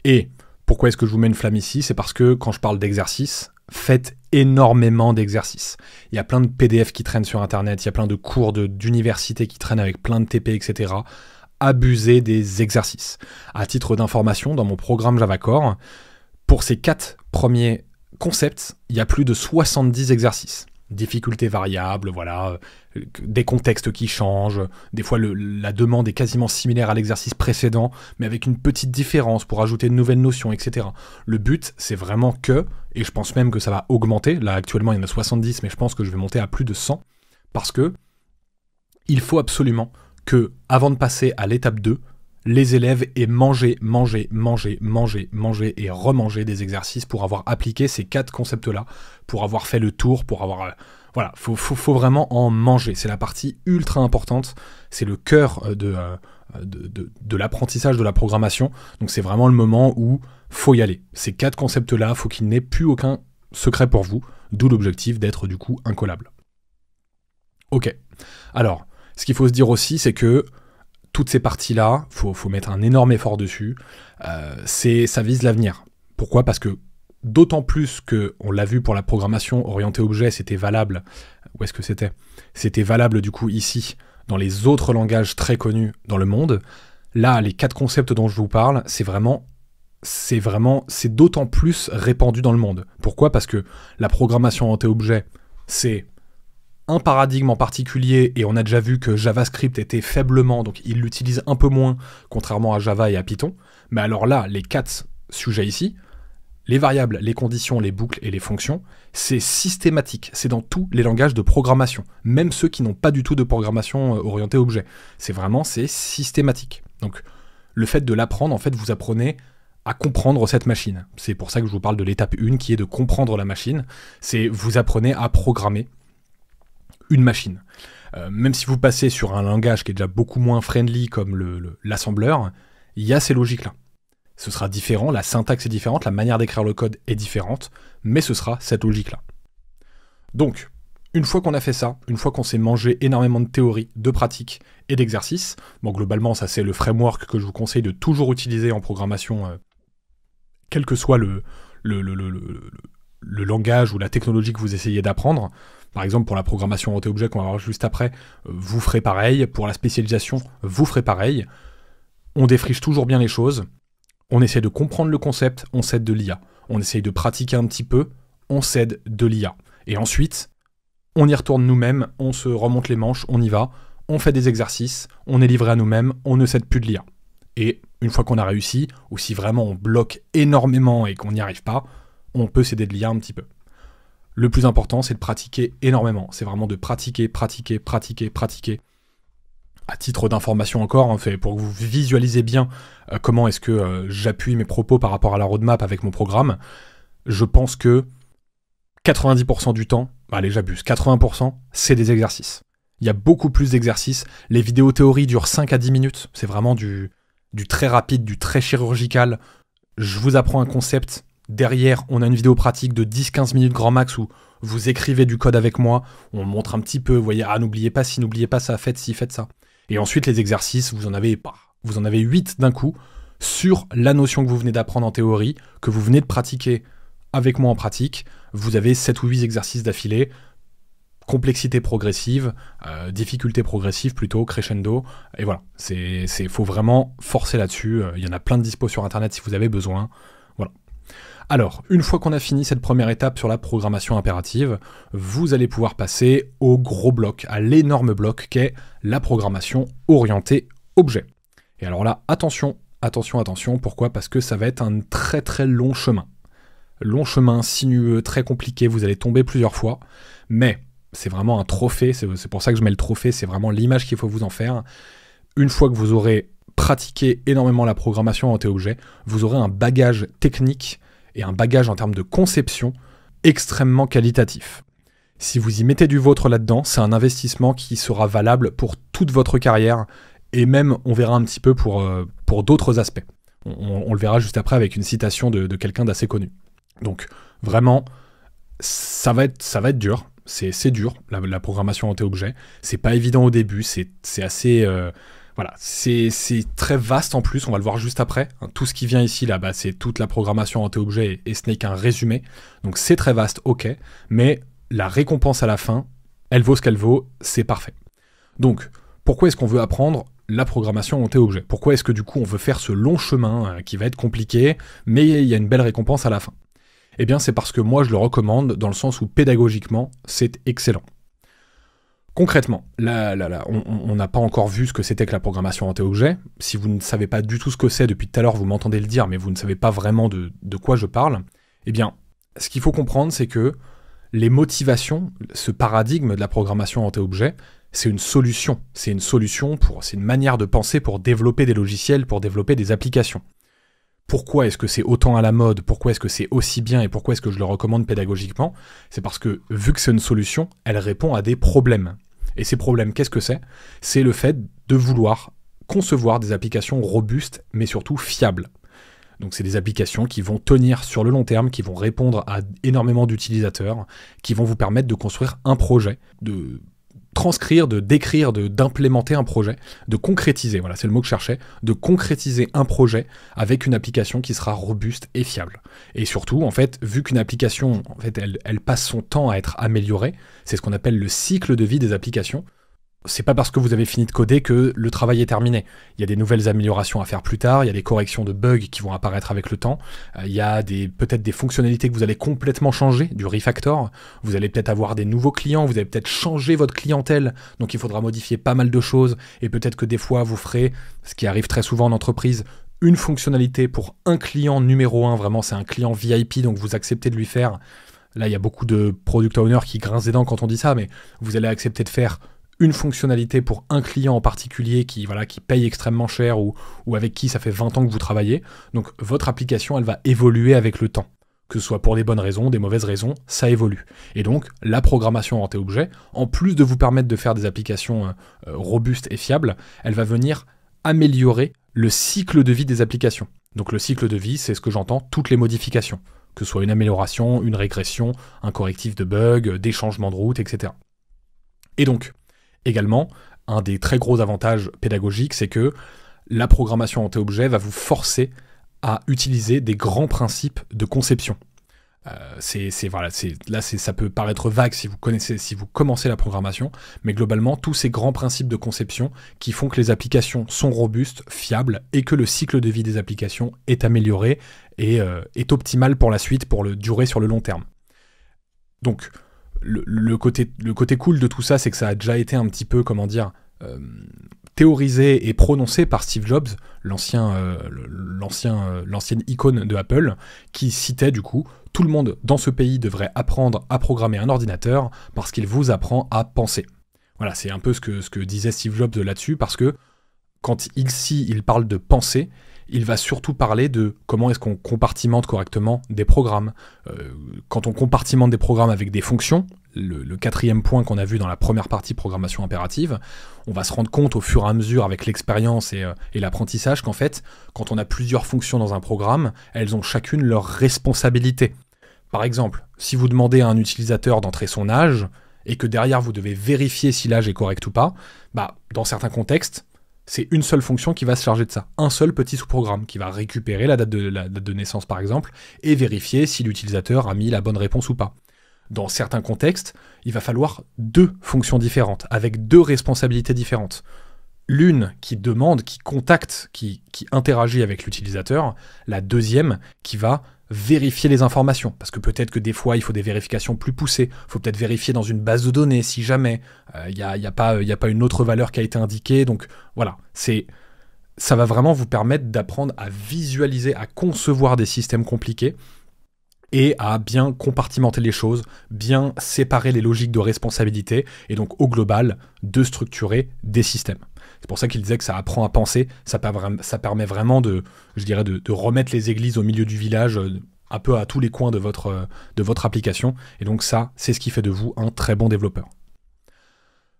Et pourquoi est-ce que je vous mets une flamme ici? C'est parce que quand je parle d'exercices, faites énormément d'exercices. Il y a plein de PDF qui traînent sur Internet, il y a plein de cours d'université qui traînent avec plein de TP, etc. Abusez des exercices. À titre d'information, dans mon programme Java Core, pour ces 4 premiers concepts, il y a plus de 70 exercices. Difficulté variable, voilà, des contextes qui changent, des fois la demande est quasiment similaire à l'exercice précédent, mais avec une petite différence pour ajouter de nouvelles notions, etc. Le but, c'est vraiment que, et je pense même que ça va augmenter, là actuellement il y en a 70, mais je pense que je vais monter à plus de 100, parce que il faut absolument que, avant de passer à l'étape 2, les élèves aient mangé et remangé des exercices pour avoir appliqué ces 4 concepts-là, pour avoir fait le tour, pour avoir... voilà, faut vraiment en manger. C'est la partie ultra importante, c'est le cœur de l'apprentissage de la programmation, donc c'est vraiment le moment où faut y aller. Ces 4 concepts-là, faut qu'il n'ait plus aucun secret pour vous, d'où l'objectif d'être du coup incollable. Ok, alors, ce qu'il faut se dire aussi, c'est que toutes ces parties-là, faut mettre un énorme effort dessus, ça vise l'avenir. Pourquoi? Parce que d'autant plus que, on l'a vu pour la programmation orientée objet, c'était valable, où est-ce que c'était? C'était valable du coup ici, dans les autres langages très connus dans le monde. Là, les 4 concepts dont je vous parle, c'est d'autant plus répandu dans le monde. Pourquoi? Parce que la programmation orientée objet, c'est un paradigme en particulier, et on a déjà vu que JavaScript était faiblement, donc il l'utilise un peu moins, contrairement à Java et à Python. Mais alors là, les 4 sujets ici, les variables, les conditions, les boucles et les fonctions, c'est systématique, c'est dans tous les langages de programmation, même ceux qui n'ont pas du tout de programmation orientée objet. C'est systématique. Donc le fait de l'apprendre, en fait, vous apprenez à comprendre cette machine. C'est pour ça que je vous parle de l'étape 1, qui est de comprendre la machine. C'est vous apprenez à programmer une machine. Même si vous passez sur un langage qui est déjà beaucoup moins friendly comme l'assembleur, il y a ces logiques-là. Ce sera différent, la syntaxe est différente, la manière d'écrire le code est différente, mais ce sera cette logique-là. Donc, une fois qu'on a fait ça, une fois qu'on s'est mangé énormément de théorie, de pratique et d'exercice, bon globalement ça c'est le framework que je vous conseille de toujours utiliser en programmation, quel que soit le langage ou la technologie que vous essayez d'apprendre. Par exemple, pour la programmation orientée objet qu'on va voir juste après, vous ferez pareil. Pour la spécialisation, vous ferez pareil. On défriche toujours bien les choses. On essaie de comprendre le concept, on s'aide de l'IA. On essaye de pratiquer un petit peu, on s'aide de l'IA. Et ensuite, on y retourne nous-mêmes, on se remonte les manches, on y va, on fait des exercices, on est livré à nous-mêmes, on ne s'aide plus de l'IA. Et une fois qu'on a réussi, ou si vraiment on bloque énormément et qu'on n'y arrive pas, on peut s'aider de l'IA un petit peu. Le plus important, c'est de pratiquer énormément. C'est vraiment de pratiquer. À titre d'information encore, hein, pour que vous visualisez bien comment est-ce que j'appuie mes propos par rapport à la roadmap avec mon programme, je pense que 90% du temps, allez j'abuse, 80%, c'est des exercices. Il y a beaucoup plus d'exercices. Les vidéos théorie durent 5 à 10 minutes. C'est vraiment du très rapide, du très chirurgical. Je vous apprends un concept. Derrière, on a une vidéo pratique de 10-15 minutes grand max où vous écrivez du code avec moi, on montre un petit peu, vous voyez, n'oubliez pas ci, n'oubliez pas ça, faites ci, faites ça. Et ensuite, les exercices, vous en avez 8 d'un coup sur la notion que vous venez d'apprendre en théorie, que vous venez de pratiquer avec moi en pratique. Vous avez 7 ou 8 exercices d'affilée, complexité progressive, difficulté progressive plutôt, crescendo, et voilà. Faut vraiment forcer là-dessus, il y en a plein de dispo sur Internet si vous avez besoin, voilà. Alors, une fois qu'on a fini cette première étape sur la programmation impérative, vous allez pouvoir passer au gros bloc, à l'énorme bloc qu'est la programmation orientée objet. Et alors là, attention, pourquoi? Parce que ça va être un très très long chemin. Long chemin, sinueux, très compliqué, vous allez tomber plusieurs fois, mais c'est vraiment un trophée, c'est pour ça que je mets le trophée, c'est vraiment l'image qu'il faut vous en faire. Une fois que vous aurez pratiqué énormément la programmation orientée-objet, vous aurez un bagage technique et un bagage en termes de conception extrêmement qualitatif. Si vous y mettez du vôtre là-dedans, c'est un investissement qui sera valable pour toute votre carrière, et même, on verra un petit peu pour d'autres aspects. On le verra juste après avec une citation de quelqu'un d'assez connu. Donc, vraiment, ça va être dur. C'est dur, la programmation orientée-objet. C'est pas évident au début, c'est assez... voilà, c'est très vaste en plus, on va le voir juste après. Tout ce qui vient ici, là, c'est toute la programmation orientée-objet, et ce n'est qu'un résumé. Donc c'est très vaste, ok, mais la récompense à la fin, elle vaut ce qu'elle vaut, c'est parfait. Donc, pourquoi est-ce qu'on veut apprendre la programmation orientée-objet? Pourquoi est-ce que du coup on veut faire ce long chemin qui va être compliqué, mais il y a une belle récompense à la fin? Eh bien c'est parce que moi je le recommande dans le sens où pédagogiquement c'est excellent. Concrètement, là, on n'a pas encore vu ce que c'était que la programmation orientée-objet. Si vous ne savez pas du tout ce que c'est, depuis tout à l'heure vous m'entendez le dire, mais vous ne savez pas vraiment de quoi je parle, eh bien ce qu'il faut comprendre c'est que les motivations, ce paradigme de la programmation orientée-objet, c'est une solution. C'est une manière de penser pour développer des logiciels, pour développer des applications. Pourquoi est-ce que c'est autant à la mode? Pourquoi est-ce que c'est aussi bien? Et pourquoi est-ce que je le recommande pédagogiquement? C'est parce que, vu que c'est une solution, elle répond à des problèmes. Et ces problèmes, qu'est-ce que c'est? C'est le fait de vouloir concevoir des applications robustes, mais surtout fiables. Donc c'est des applications qui vont tenir sur le long terme, qui vont répondre à énormément d'utilisateurs, qui vont vous permettre de construire un projet, de transcrire, de décrire, d'implémenter un projet, de concrétiser, voilà, c'est le mot que je cherchais, de concrétiser un projet avec une application qui sera robuste et fiable. Et surtout, en fait, vu qu'une application, en fait, elle passe son temps à être améliorée, c'est ce qu'on appelle le cycle de vie des applications. C'est pas parce que vous avez fini de coder que le travail est terminé. Il y a des nouvelles améliorations à faire plus tard, il y a des corrections de bugs qui vont apparaître avec le temps, il y a peut-être des fonctionnalités que vous allez complètement changer, du refactor, vous allez peut-être avoir des nouveaux clients, vous allez peut-être changer votre clientèle, donc il faudra modifier pas mal de choses, et peut-être que des fois vous ferez, ce qui arrive très souvent en entreprise, une fonctionnalité pour un client numéro 1, vraiment c'est un client VIP, donc vous acceptez de lui faire, là il y a beaucoup de product owners qui grincent des dents quand on dit ça, mais vous allez accepter de faire une fonctionnalité pour un client en particulier qui paye extrêmement cher ou avec qui ça fait 20 ans que vous travaillez. Donc votre application, elle va évoluer avec le temps. Que ce soit pour des bonnes raisons, des mauvaises raisons, ça évolue. Et donc la programmation orientée-objet, en plus de vous permettre de faire des applications robustes et fiables, elle va venir améliorer le cycle de vie des applications. Donc le cycle de vie, c'est ce que j'entends, toutes les modifications. Que ce soit une amélioration, une régression, un correctif de bugs, des changements de route, etc. Et donc, également, un des très gros avantages pédagogiques, c'est que la programmation orientée-objet va vous forcer à utiliser des grands principes de conception. Ça peut paraître vague si vous commencez la programmation, mais globalement, tous ces grands principes de conception qui font que les applications sont robustes, fiables, et que le cycle de vie des applications est amélioré et est optimal pour la suite, pour durer sur le long terme. Donc, le côté cool de tout ça, c'est que ça a déjà été un petit peu, théorisé et prononcé par Steve Jobs, l'ancienne icône de Apple, qui citait du coup « Tout le monde dans ce pays devrait apprendre à programmer un ordinateur parce qu'il vous apprend à penser ». Voilà, c'est un peu ce que disait Steve Jobs là-dessus, parce que quand il parle de penser, il va surtout parler de comment est-ce qu'on compartimente correctement des programmes. Quand on compartimente des programmes avec des fonctions, le quatrième point qu'on a vu dans la première partie programmation impérative, on va se rendre compte au fur et à mesure avec l'expérience et l'apprentissage qu'en fait, quand on a plusieurs fonctions dans un programme, elles ont chacune leur responsabilité. Par exemple, si vous demandez à un utilisateur d'entrer son âge, et que derrière vous devez vérifier si l'âge est correct ou pas, dans certains contextes, c'est une seule fonction qui va se charger de ça. Un seul petit sous-programme qui va récupérer la date de naissance par exemple et vérifier si l'utilisateur a mis la bonne réponse ou pas. Dans certains contextes, il va falloir deux fonctions différentes, avec deux responsabilités différentes. L'une qui demande, qui contacte, qui interagit avec l'utilisateur, la deuxième qui va vérifier les informations, parce que peut-être que des fois il faut des vérifications plus poussées, il faut peut-être vérifier dans une base de données si jamais il n'y a pas une autre valeur qui a été indiquée, donc voilà, c'est ça va vraiment vous permettre d'apprendre à visualiser, à concevoir des systèmes compliqués et à bien compartimenter les choses, bien séparer les logiques de responsabilité et donc au global de structurer des systèmes. C'est pour ça qu'il disait que ça apprend à penser, ça permet vraiment de remettre les églises au milieu du village, un peu à tous les coins de votre application, et donc ça, c'est ce qui fait de vous un très bon développeur.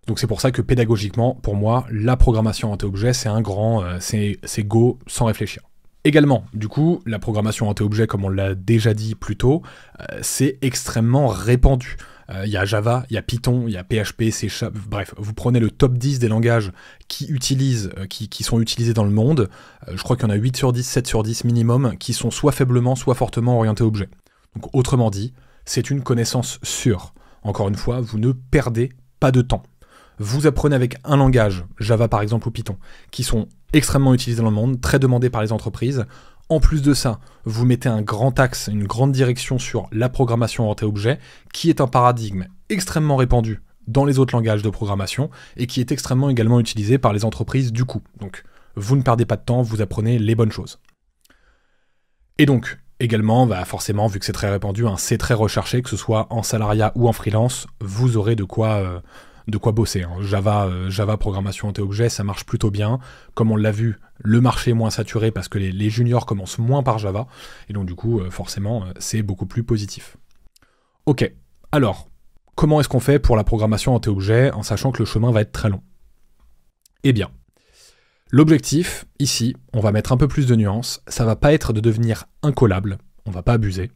Donc c'est pour ça que pédagogiquement, pour moi, la programmation orientée-objet, c'est un grand, c'est go sans réfléchir. Également, du coup, la programmation orientée-objet, comme on l'a déjà dit plus tôt, c'est extrêmement répandu. Il y a Java, il y a Python, il y a PHP, C#, bref, vous prenez le top 10 des langages qui sont utilisés dans le monde, je crois qu'il y en a 8 sur 10, 7 sur 10 minimum, qui sont soit faiblement, soit fortement orientés objet. Donc autrement dit, c'est une connaissance sûre. Encore une fois, vous ne perdez pas de temps. Vous apprenez avec un langage, Java par exemple ou Python, qui sont extrêmement utilisés dans le monde, très demandés par les entreprises. En plus de ça, vous mettez un grand axe, une grande direction sur la programmation orientée-objet, qui est un paradigme extrêmement répandu dans les autres langages de programmation et qui est extrêmement également utilisé par les entreprises du coup. Donc, vous ne perdez pas de temps, vous apprenez les bonnes choses. Et donc, également, forcément, vu que c'est très répandu, c'est très recherché, que ce soit en salariat ou en freelance, vous aurez de quoi bosser. Java programmation orientée-objet, ça marche plutôt bien. Comme on l'a vu, le marché est moins saturé parce que les juniors commencent moins par Java. Et donc du coup, forcément, c'est beaucoup plus positif. Ok, alors, comment est-ce qu'on fait pour la programmation orientée-objet en sachant que le chemin va être très long? Eh bien, l'objectif, ici, on va mettre un peu plus de nuances. Ça va pas être de devenir incollable, on va pas abuser,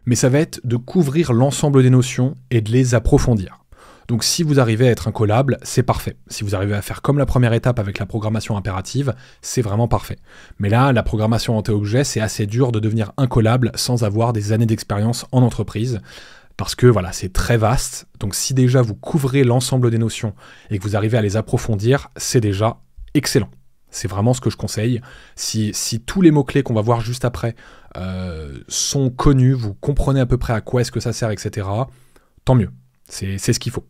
mais ça va être de couvrir l'ensemble des notions et de les approfondir. Donc si vous arrivez à être incollable, c'est parfait. Si vous arrivez à faire comme la première étape avec la programmation impérative, c'est vraiment parfait. Mais là, la programmation orientée-objet, c'est assez dur de devenir incollable sans avoir des années d'expérience en entreprise. Parce que voilà, c'est très vaste. Donc si déjà vous couvrez l'ensemble des notions et que vous arrivez à les approfondir, c'est déjà excellent. C'est vraiment ce que je conseille. Si tous les mots-clés qu'on va voir juste après sont connus, vous comprenez à peu près à quoi est-ce que ça sert, etc., tant mieux. C'est ce qu'il faut.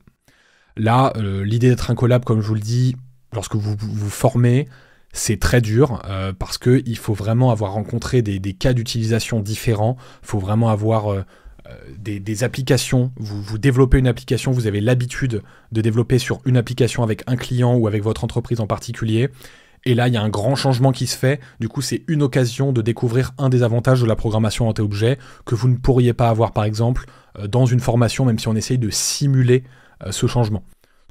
Là, l'idée d'être incollable, comme je vous le dis, lorsque vous vous formez, c'est très dur parce qu'il faut vraiment avoir rencontré des cas d'utilisation différents. Il faut vraiment avoir des applications. Vous développez une application, vous avez l'habitude de développer sur une application avec un client ou avec votre entreprise en particulier. Et là, il y a un grand changement qui se fait. Du coup, c'est une occasion de découvrir un des avantages de la programmation orientée-objet que vous ne pourriez pas avoir, par exemple, dans une formation, même si on essaye de simuler ce changement.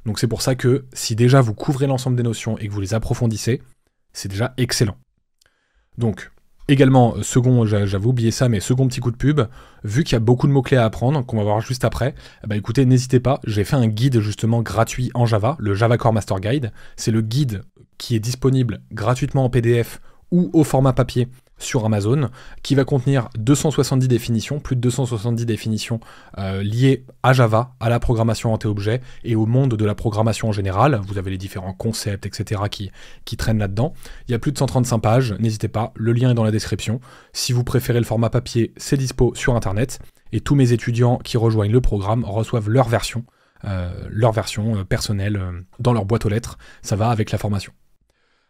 Donc c'est pour ça que si déjà vous couvrez l'ensemble des notions et que vous les approfondissez, c'est déjà excellent. Donc, également, j'avais oublié ça, mais second petit coup de pub, vu qu'il y a beaucoup de mots-clés à apprendre, qu'on va voir juste après, écoutez, n'hésitez pas, j'ai fait un guide justement gratuit en Java, le Java Core Master Guide. C'est le guide qui est disponible gratuitement en PDF ou au format papier sur Amazon, qui va contenir 270 définitions, plus de 270 définitions liées à Java, à la programmation orientée-objet et au monde de la programmation en général. Vous avez les différents concepts, etc. qui traînent là-dedans. Il y a plus de 135 pages, n'hésitez pas, le lien est dans la description. Si vous préférez le format papier, c'est dispo sur Internet, et tous mes étudiants qui rejoignent le programme reçoivent leur version personnelle dans leur boîte aux lettres. Ça va avec la formation.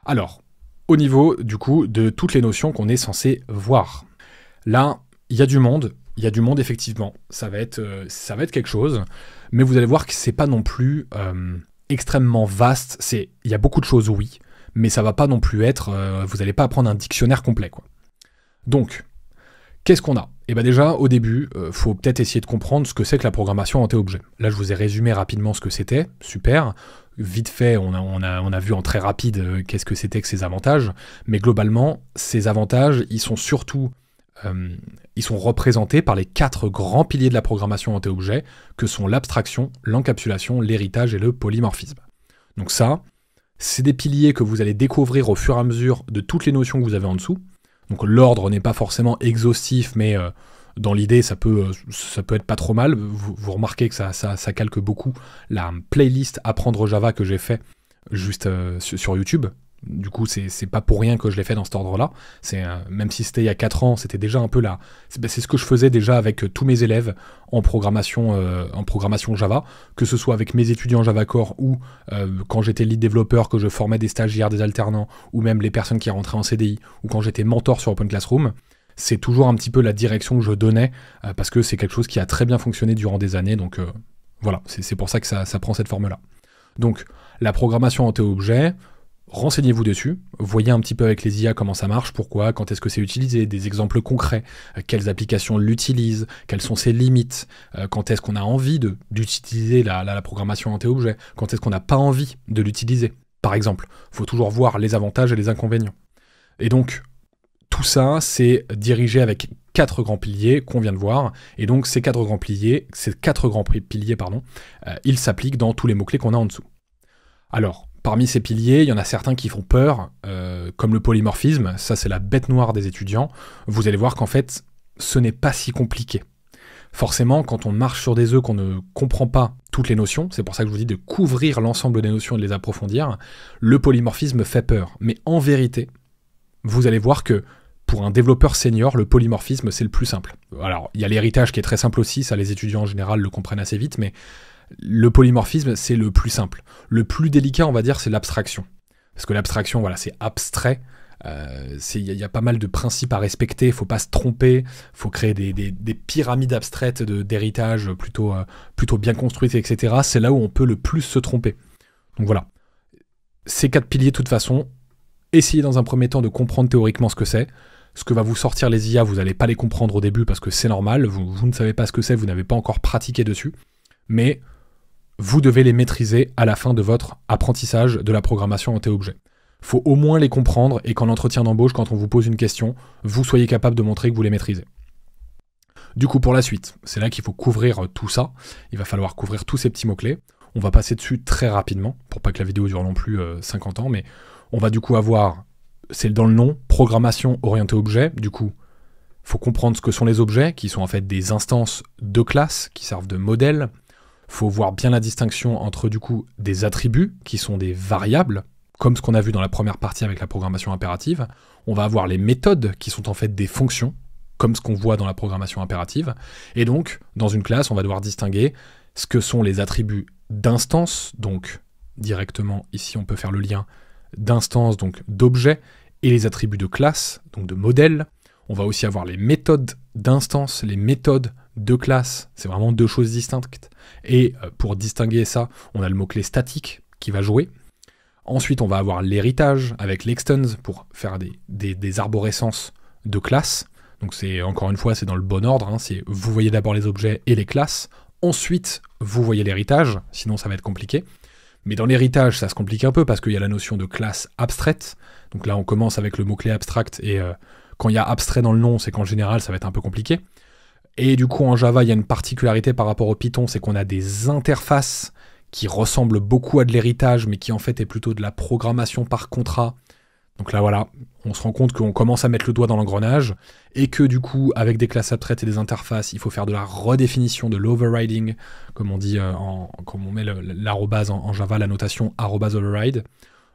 Alors, au niveau, du coup, de toutes les notions qu'on est censé voir. Là, il y a du monde effectivement, ça va être quelque chose, mais vous allez voir que c'est pas non plus extrêmement vaste. Il y a beaucoup de choses, oui, mais ça va pas non plus être, vous n'allez pas apprendre un dictionnaire complet, quoi. Donc, qu'est-ce qu'on a ? Et déjà, au début, faut peut-être essayer de comprendre ce que c'est que la programmation orientée-objet. Là, je vous ai résumé rapidement ce que c'était, super. Vite fait, on a vu en très rapide qu'est-ce que c'était que ces avantages, mais globalement, ces avantages, ils sont représentés par les 4 grands piliers de la programmation orientée-objet, que sont l'abstraction, l'encapsulation, l'héritage et le polymorphisme. Donc ça, c'est des piliers que vous allez découvrir au fur et à mesure de toutes les notions que vous avez en dessous. Donc l'ordre n'est pas forcément exhaustif, mais dans l'idée, ça peut être pas trop mal. Vous remarquez que ça calque beaucoup la playlist Apprendre Java que j'ai fait juste sur YouTube. Du coup, c'est pas pour rien que je l'ai fait dans cet ordre-là. Même si c'était il y a 4 ans, c'était déjà un peu là. C'est ce que je faisais déjà avec tous mes élèves en programmation Java, que ce soit avec mes étudiants Java Core ou quand j'étais lead développeur, que je formais des stagiaires, des alternants, ou même les personnes qui rentraient en CDI, ou quand j'étais mentor sur Open Classroom. C'est toujours un petit peu la direction que je donnais, parce que c'est quelque chose qui a très bien fonctionné durant des années. Donc voilà, c'est pour ça que ça prend cette forme-là. Donc la programmation en T-objet, renseignez-vous dessus, voyez un petit peu avec les IA comment ça marche, pourquoi, quand est-ce que c'est utilisé, des exemples concrets, quelles applications l'utilisent, quelles sont ses limites, quand est-ce qu'on a envie d'utiliser la programmation en T-objet, quand est-ce qu'on n'a pas envie de l'utiliser. Par exemple, il faut toujours voir les avantages et les inconvénients. Et donc, tout ça, c'est dirigé avec 4 grands piliers qu'on vient de voir, et donc ces 4 grands piliers, ils s'appliquent dans tous les mots-clés qu'on a en dessous. Alors, parmi ces piliers, il y en a certains qui font peur, comme le polymorphisme, ça c'est la bête noire des étudiants. Vous allez voir qu'en fait, ce n'est pas si compliqué. Forcément, quand on marche sur des œufs, qu'on ne comprend pas toutes les notions, c'est pour ça que je vous dis de couvrir l'ensemble des notions et de les approfondir, le polymorphisme fait peur. Mais en vérité, vous allez voir que pour un développeur senior, le polymorphisme, c'est le plus simple. Alors, il y a l'héritage qui est très simple aussi, ça les étudiants en général le comprennent assez vite, mais le polymorphisme, c'est le plus simple. Le plus délicat, on va dire, c'est l'abstraction. Parce que l'abstraction, voilà, c'est abstrait. Il y a pas mal de principes à respecter, il ne faut pas se tromper, il faut créer des pyramides abstraites d'héritage plutôt bien construites, etc. C'est là où on peut le plus se tromper. Donc voilà. Ces 4 piliers, de toute façon, essayez dans un premier temps de comprendre théoriquement ce que c'est. Ce que va vous sortir les IA, vous n'allez pas les comprendre au début parce que c'est normal, vous ne savez pas ce que c'est, vous n'avez pas encore pratiqué dessus, mais vous devez les maîtriser à la fin de votre apprentissage de la programmation en T-objet. Il faut au moins les comprendre et qu'en entretien d'embauche, quand on vous pose une question, vous soyez capable de montrer que vous les maîtrisez. Du coup, pour la suite, c'est là qu'il faut couvrir tout ça, il va falloir couvrir tous ces petits mots-clés. On va passer dessus très rapidement, pour pas que la vidéo dure non plus 50 ans, mais on va du coup avoir, c'est dans le nom, programmation orientée objet. Du coup, il faut comprendre ce que sont les objets, qui sont en fait des instances de classe, qui servent de modèle. Il faut voir bien la distinction entre du coup des attributs, qui sont des variables, comme ce qu'on a vu dans la première partie avec la programmation impérative. On va avoir les méthodes, qui sont en fait des fonctions, comme ce qu'on voit dans la programmation impérative. Et donc, dans une classe, on va devoir distinguer ce que sont les attributs d'instance, donc directement, ici on peut faire le lien d'instance, donc d'objet, et les attributs de classe, donc de modèle. On va aussi avoir les méthodes d'instance, les méthodes de classe, c'est vraiment 2 choses distinctes. Et pour distinguer ça, on a le mot-clé statique qui va jouer. Ensuite, on va avoir l'héritage avec l'extends pour faire des arborescences de classes. Donc c'est encore une fois, c'est dans le bon ordre, hein, c'est vous voyez d'abord les objets et les classes, ensuite vous voyez l'héritage, sinon ça va être compliqué. Mais dans l'héritage, ça se complique un peu parce qu'il y a la notion de classe abstraite. Donc là, on commence avec le mot-clé abstract et quand il y a abstrait dans le nom, c'est qu'en général, ça va être un peu compliqué. Et du coup, en Java, il y a une particularité par rapport au Python, c'est qu'on a des interfaces qui ressemblent beaucoup à de l'héritage, mais qui en fait est plutôt de la programmation par contrat. Donc là, voilà, on se rend compte qu'on commence à mettre le doigt dans l'engrenage et que du coup, avec des classes abstraites et des interfaces, il faut faire de la redéfinition, de l'overriding, comme on dit, comme on met l'arrobase en Java, la notation @override.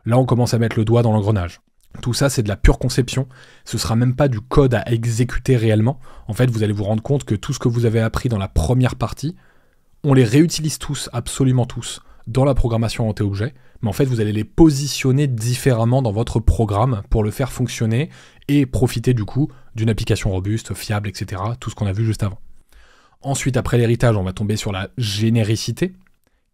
Là, on commence à mettre le doigt dans l'engrenage. Tout ça, c'est de la pure conception. Ce sera même pas du code à exécuter réellement. En fait, vous allez vous rendre compte que tout ce que vous avez appris dans la première partie, on les réutilise tous, absolument tous, dans la programmation en T-objet, mais en fait vous allez les positionner différemment dans votre programme pour le faire fonctionner et profiter du coup d'une application robuste, fiable, etc. Tout ce qu'on a vu juste avant. Ensuite, après l'héritage, on va tomber sur la généricité,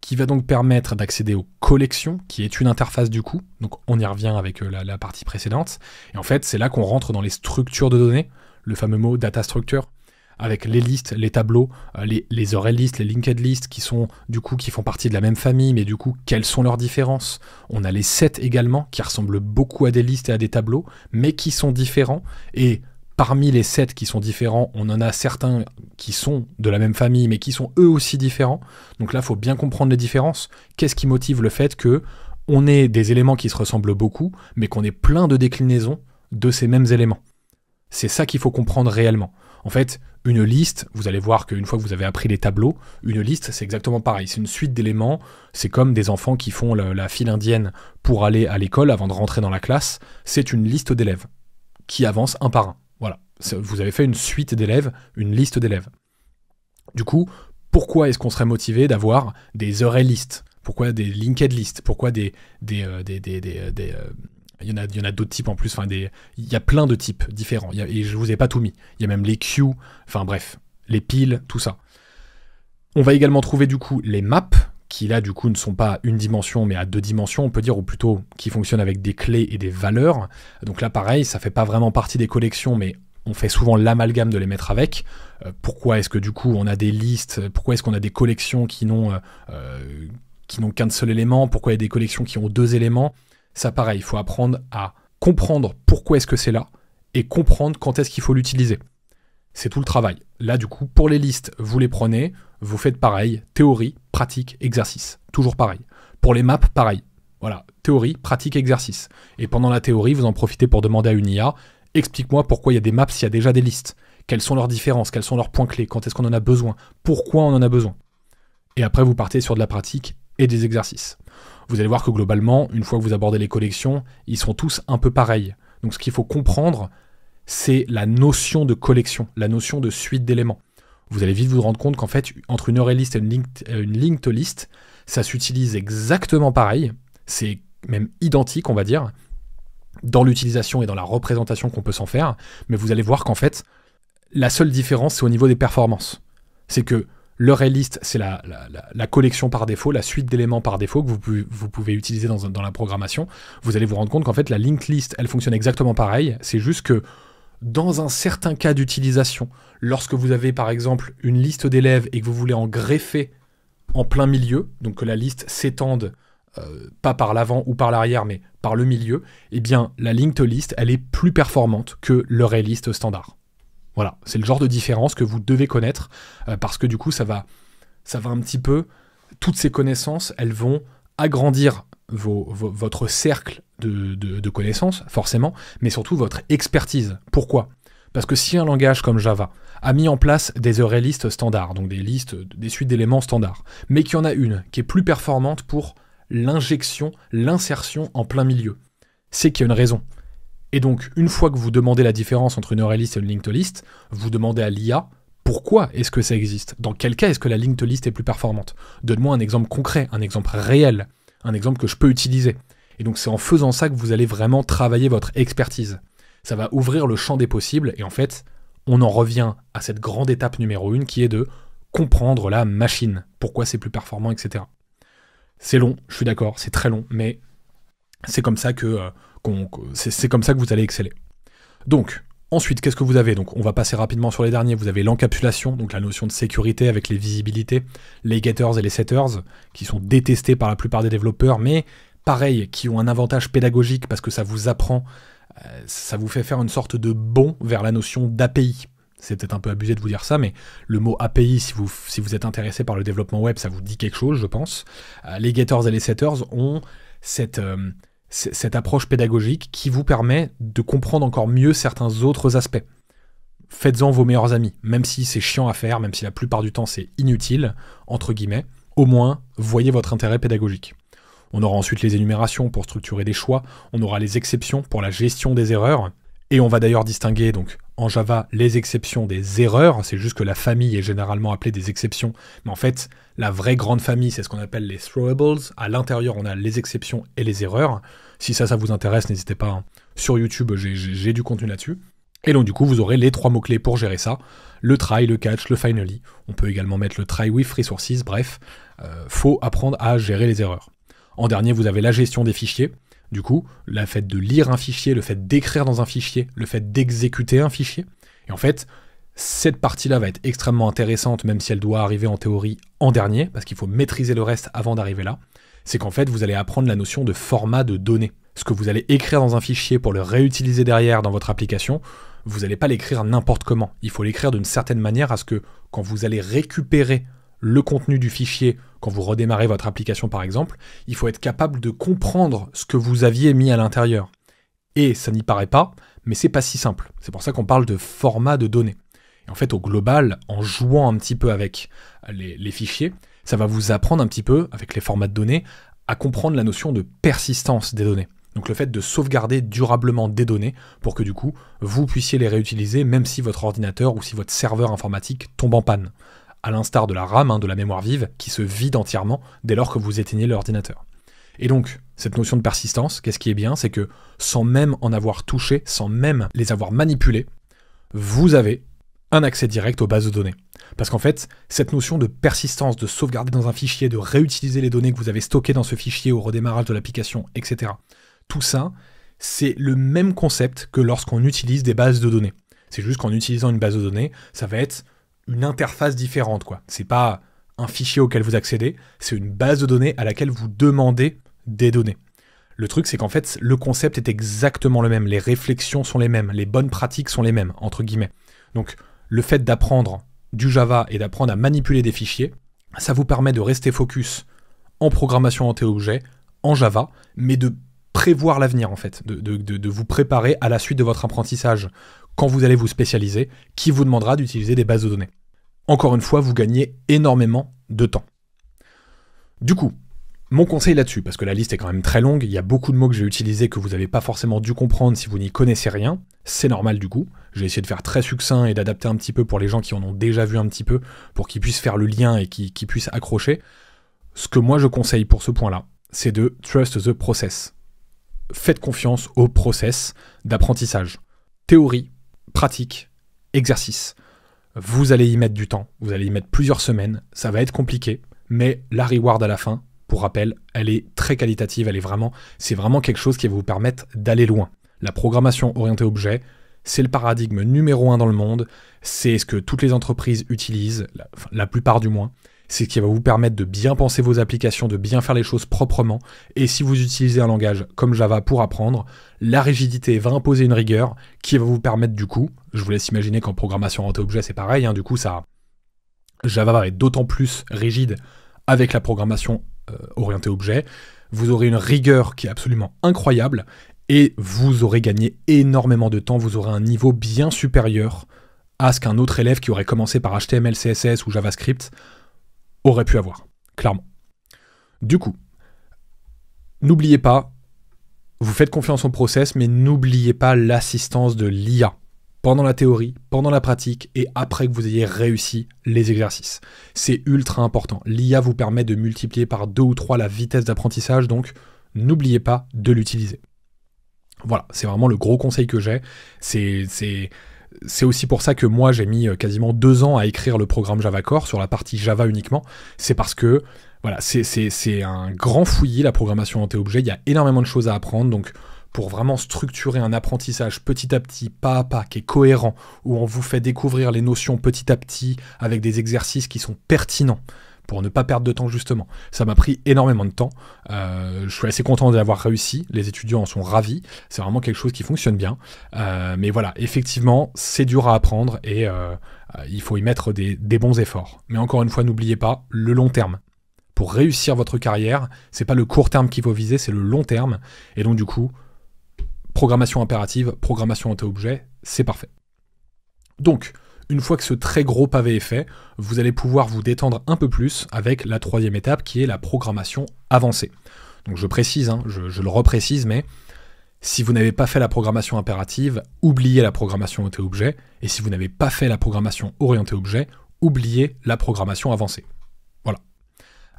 qui va donc permettre d'accéder aux collections, qui est une interface du coup, donc on y revient avec la partie précédente, et en fait c'est là qu'on rentre dans les structures de données, le fameux mot data structure, avec les listes, les tableaux, les array lists, les linked lists qui sont du coup qui font partie de la même famille, mais du coup quelles sont leurs différences? On a les sets également qui ressemblent beaucoup à des listes et à des tableaux, mais qui sont différents. Et parmi les sets qui sont différents, on en a certains qui sont de la même famille, mais qui sont eux aussi différents. Donc là, il faut bien comprendre les différences. Qu'est-ce qui motive le fait que on ait des éléments qui se ressemblent beaucoup, mais qu'on ait plein de déclinaisons de ces mêmes éléments? C'est ça qu'il faut comprendre réellement. En fait, une liste, vous allez voir qu'une fois que vous avez appris les tableaux, une liste, c'est exactement pareil. C'est une suite d'éléments. C'est comme des enfants qui font la file indienne pour aller à l'école avant de rentrer dans la classe. C'est une liste d'élèves qui avancent un par un. Voilà. Vous avez fait une suite d'élèves, une liste d'élèves. Du coup, pourquoi est-ce qu'on serait motivé d'avoir des array lists? Pourquoi des linked lists? Pourquoi il y en a d'autres types en plus, il y a plein de types différents, et je vous ai pas tout mis. Il y a même les queues, enfin bref, les piles, tout ça. On va également trouver du coup les maps, qui là du coup ne sont pas une dimension mais à 2 dimensions, on peut dire, ou plutôt qui fonctionnent avec des clés et des valeurs. Donc là pareil, ça fait pas vraiment partie des collections, mais on fait souvent l'amalgame de les mettre avec. Pourquoi est-ce que du coup on a des listes? Pourquoi est-ce qu'on a des collections qui n'ont qu'un seul élément? Pourquoi il y a des collections qui ont 2 éléments? Ça pareil, il faut apprendre à comprendre pourquoi est-ce que c'est là et comprendre quand est-ce qu'il faut l'utiliser. C'est tout le travail. Là du coup, pour les listes, vous les prenez, vous faites pareil, théorie, pratique, exercice. Toujours pareil. Pour les maps, pareil. Voilà, théorie, pratique, exercice. Et pendant la théorie, vous en profitez pour demander à une IA, explique-moi pourquoi il y a des maps s'il y a déjà des listes. Quelles sont leurs différences, quels sont leurs points clés, quand est-ce qu'on en a besoin, pourquoi on en a besoin. Et après, vous partez sur de la pratique et des exercices. Vous allez voir que globalement, une fois que vous abordez les collections, ils sont tous un peu pareils. Donc ce qu'il faut comprendre, c'est la notion de collection, la notion de suite d'éléments. Vous allez vite vous rendre compte qu'en fait, entre une array list et une linked list, ça s'utilise exactement pareil, c'est même identique, on va dire, dans l'utilisation et dans la représentation qu'on peut s'en faire, mais vous allez voir qu'en fait, la seule différence, c'est au niveau des performances. C'est que l'array list, c'est la collection par défaut, la suite d'éléments par défaut que vous pouvez utiliser dans la programmation. Vous allez vous rendre compte qu'en fait, la linked list, elle fonctionne exactement pareil. C'est juste que dans un certain cas d'utilisation, lorsque vous avez par exemple une liste d'élèves et que vous voulez en greffer en plein milieu, donc que la liste s'étende pas par l'avant ou par l'arrière, mais par le milieu, eh bien la linked list, elle est plus performante que l'array list standard. Voilà, c'est le genre de différence que vous devez connaître, parce que du coup, ça va un petit peu... Toutes ces connaissances, elles vont agrandir votre cercle de connaissances, forcément, mais surtout votre expertise. Pourquoi? Parce que si un langage comme Java a mis en place des array lists standards, donc des suites d'éléments standards, mais qu'il y en a une qui est plus performante pour l'injection, l'insertion en plein milieu, c'est qu'il y a une raison. Et donc, une fois que vous demandez la différence entre une array list et une linked list, vous demandez à l'IA pourquoi est-ce que ça existe. Dans quel cas est-ce que la linked list est plus performante? Donne-moi un exemple concret, un exemple réel, un exemple que je peux utiliser. Et donc, c'est en faisant ça que vous allez vraiment travailler votre expertise. Ça va ouvrir le champ des possibles, et en fait, on en revient à cette grande étape numéro 1 qui est de comprendre la machine, pourquoi c'est plus performant, etc. C'est long, je suis d'accord, c'est très long, mais c'est comme ça que... c'est comme ça que vous allez exceller. Donc, ensuite, qu'est-ce que vous avez? Donc, on va passer rapidement sur les derniers. Vous avez l'encapsulation, donc la notion de sécurité avec les visibilités, les getters et les setters, qui sont détestés par la plupart des développeurs, mais pareil, qui ont un avantage pédagogique parce que ça vous apprend, ça vous fait faire une sorte de bond vers la notion d'API. C'est peut-être un peu abusé de vous dire ça, mais le mot API, si vous êtes intéressé par le développement web, ça vous dit quelque chose, je pense. Les getters et les setters ont cette approche pédagogique qui vous permet de comprendre encore mieux certains autres aspects. Faites-en vos meilleurs amis, même si c'est chiant à faire, même si la plupart du temps c'est inutile, entre guillemets, au moins voyez votre intérêt pédagogique. On aura ensuite les énumérations pour structurer des choix, on aura les exceptions pour la gestion des erreurs, et on va d'ailleurs distinguer donc en Java les exceptions des erreurs, c'est juste que la famille est généralement appelée des exceptions, mais en fait la vraie grande famille c'est ce qu'on appelle les throwables, à l'intérieur on a les exceptions et les erreurs. Si ça vous intéresse, n'hésitez pas, hein. Sur YouTube j'ai du contenu là-dessus. Et donc du coup vous aurez les 3 mots-clés pour gérer ça, le try, le catch, le finally. On peut également mettre le try with resources, bref, faut apprendre à gérer les erreurs. En dernier vous avez la gestion des fichiers. Du coup, le fait de lire un fichier, le fait d'écrire dans un fichier, le fait d'exécuter un fichier. Et en fait, cette partie-là va être extrêmement intéressante, même si elle doit arriver en théorie en dernier, parce qu'il faut maîtriser le reste avant d'arriver là. C'est qu'en fait, vous allez apprendre la notion de format de données. Ce que vous allez écrire dans un fichier pour le réutiliser derrière dans votre application, vous n'allez pas l'écrire n'importe comment. Il faut l'écrire d'une certaine manière à ce que, quand vous allez récupérer le contenu du fichier, quand vous redémarrez votre application par exemple, il faut être capable de comprendre ce que vous aviez mis à l'intérieur. Et ça n'y paraît pas, mais c'est pas si simple. C'est pour ça qu'on parle de format de données. Et en fait, au global, en jouant un petit peu avec les fichiers, ça va vous apprendre un petit peu, avec les formats de données, à comprendre la notion de persistance des données. Donc le fait de sauvegarder durablement des données pour que du coup, vous puissiez les réutiliser même si votre ordinateur ou si votre serveur informatique tombe en panne. À l'instar de la RAM, de la mémoire vive, qui se vide entièrement dès lors que vous éteignez l'ordinateur. Et donc, cette notion de persistance, qu'est-ce qui est bien, c'est que sans même en avoir touché, sans même les avoir manipulés, vous avez un accès direct aux bases de données. Parce qu'en fait, cette notion de persistance, de sauvegarder dans un fichier, de réutiliser les données que vous avez stockées dans ce fichier au redémarrage de l'application, etc. Tout ça, c'est le même concept que lorsqu'on utilise des bases de données. C'est juste qu'en utilisant une base de données, ça va être une interface différente, quoi. C'est pas un fichier auquel vous accédez, c'est une base de données à laquelle vous demandez des données. Le truc, c'est qu'en fait, le concept est exactement le même, les réflexions sont les mêmes, les bonnes pratiques sont les mêmes, entre guillemets. Donc, le fait d'apprendre du Java et d'apprendre à manipuler des fichiers, ça vous permet de rester focus en programmation orientée-objet, en Java, mais de prévoir l'avenir, en fait, de vous préparer à la suite de votre apprentissage quand vous allez vous spécialiser, qui vous demandera d'utiliser des bases de données. Encore une fois, vous gagnez énormément de temps. Du coup, mon conseil là-dessus, parce que la liste est quand même très longue, il y a beaucoup de mots que j'ai utilisés que vous n'avez pas forcément dû comprendre si vous n'y connaissez rien, c'est normal du coup, j'ai essayé de faire très succinct et d'adapter un petit peu pour les gens qui en ont déjà vu un petit peu, pour qu'ils puissent faire le lien et qu'ils puissent accrocher. Ce que moi je conseille pour ce point-là, c'est de trust the process. Faites confiance au process d'apprentissage. Théorie, pratique, exercice. Vous allez y mettre du temps, vous allez y mettre plusieurs semaines, ça va être compliqué, mais la reward à la fin, pour rappel, elle est très qualitative, c'est vraiment quelque chose qui va vous permettre d'aller loin. La programmation orientée objet, c'est le paradigme numéro 1 dans le monde, c'est ce que toutes les entreprises utilisent, la plupart du moins, c'est ce qui va vous permettre de bien penser vos applications, de bien faire les choses proprement, et si vous utilisez un langage comme Java pour apprendre, la rigidité va imposer une rigueur qui va vous permettre du coup, je vous laisse imaginer qu'en programmation orientée objet c'est pareil, du coup Java va être d'autant plus rigide avec la programmation orienté objet, vous aurez une rigueur qui est absolument incroyable et vous aurez gagné énormément de temps, vous aurez un niveau bien supérieur à ce qu'un autre élève qui aurait commencé par HTML, CSS ou JavaScript aurait pu avoir, clairement. Du coup, n'oubliez pas, vous faites confiance au process, mais n'oubliez pas l'assistance de l'IA pendant la théorie, pendant la pratique et après que vous ayez réussi les exercices. C'est ultra important. L'IA vous permet de multiplier par 2 ou 3 la vitesse d'apprentissage, donc n'oubliez pas de l'utiliser. Voilà, c'est vraiment le gros conseil que j'ai. C'est aussi pour ça que moi j'ai mis quasiment 2 ans à écrire le programme Java Core sur la partie Java uniquement. C'est parce que voilà, c'est un grand fouillis la programmation orientée objet. Il y a énormément de choses à apprendre, donc pour vraiment structurer un apprentissage petit à petit, pas à pas, qui est cohérent, où on vous fait découvrir les notions petit à petit, avec des exercices qui sont pertinents, pour ne pas perdre de temps justement. Ça m'a pris énormément de temps, je suis assez content d'avoir réussi, les étudiants en sont ravis, c'est vraiment quelque chose qui fonctionne bien, mais voilà, effectivement, c'est dur à apprendre, et il faut y mettre des bons efforts. Mais encore une fois, n'oubliez pas, le long terme. Pour réussir votre carrière, c'est pas le court terme qu'il faut viser, c'est le long terme, et donc du coup, programmation impérative, programmation orientée objet, c'est parfait. Donc, une fois que ce très gros pavé est fait, vous allez pouvoir vous détendre un peu plus avec la 3e étape qui est la programmation avancée. Donc je précise, je le reprécise, mais si vous n'avez pas fait la programmation impérative, oubliez la programmation orientée objet, et si vous n'avez pas fait la programmation orientée objet, oubliez la programmation avancée. Voilà.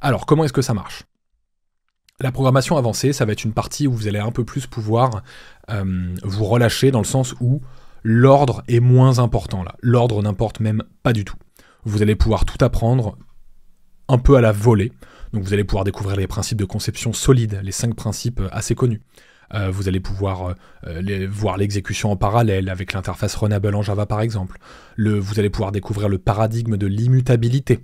Alors, comment est-ce que ça marche ? La programmation avancée, ça va être une partie où vous allez un peu plus pouvoir vous relâcher dans le sens où l'ordre est moins important là. L'ordre n'importe même pas du tout. Vous allez pouvoir tout apprendre un peu à la volée. Donc vous allez pouvoir découvrir les principes de conception solides, les 5 principes assez connus. Vous allez pouvoir voir l'exécution en parallèle avec l'interface Runnable en Java par exemple. Vous allez pouvoir découvrir le paradigme de l'immutabilité.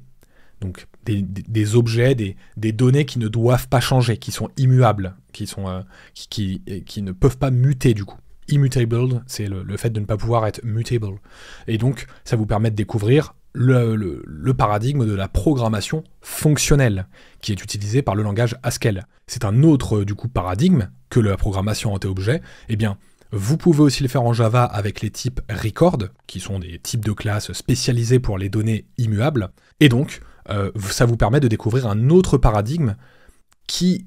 Donc des objets, des données qui ne doivent pas changer, qui sont immuables, qui ne peuvent pas muter du coup. Immutable, c'est le fait de ne pas pouvoir être mutable. Et donc, ça vous permet de découvrir le paradigme de la programmation fonctionnelle, qui est utilisé par le langage Haskell. C'est un autre du coup paradigme que la programmation orientée objet. Eh bien, Vous pouvez aussi le faire en Java avec les types record, qui sont des types de classes spécialisées pour les données immuables. Et donc, ça vous permet de découvrir un autre paradigme qui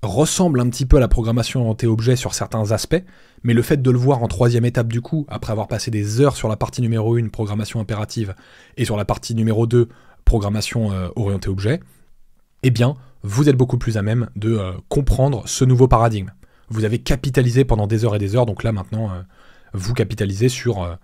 ressemble un petit peu à la programmation orientée-objet sur certains aspects, mais le fait de le voir en troisième étape du coup, après avoir passé des heures sur la partie numéro 1, programmation impérative, et sur la partie numéro 2, programmation orientée-objet, eh bien, vous êtes beaucoup plus à même de comprendre ce nouveau paradigme. Vous avez capitalisé pendant des heures et des heures, donc là maintenant, vous capitalisez sur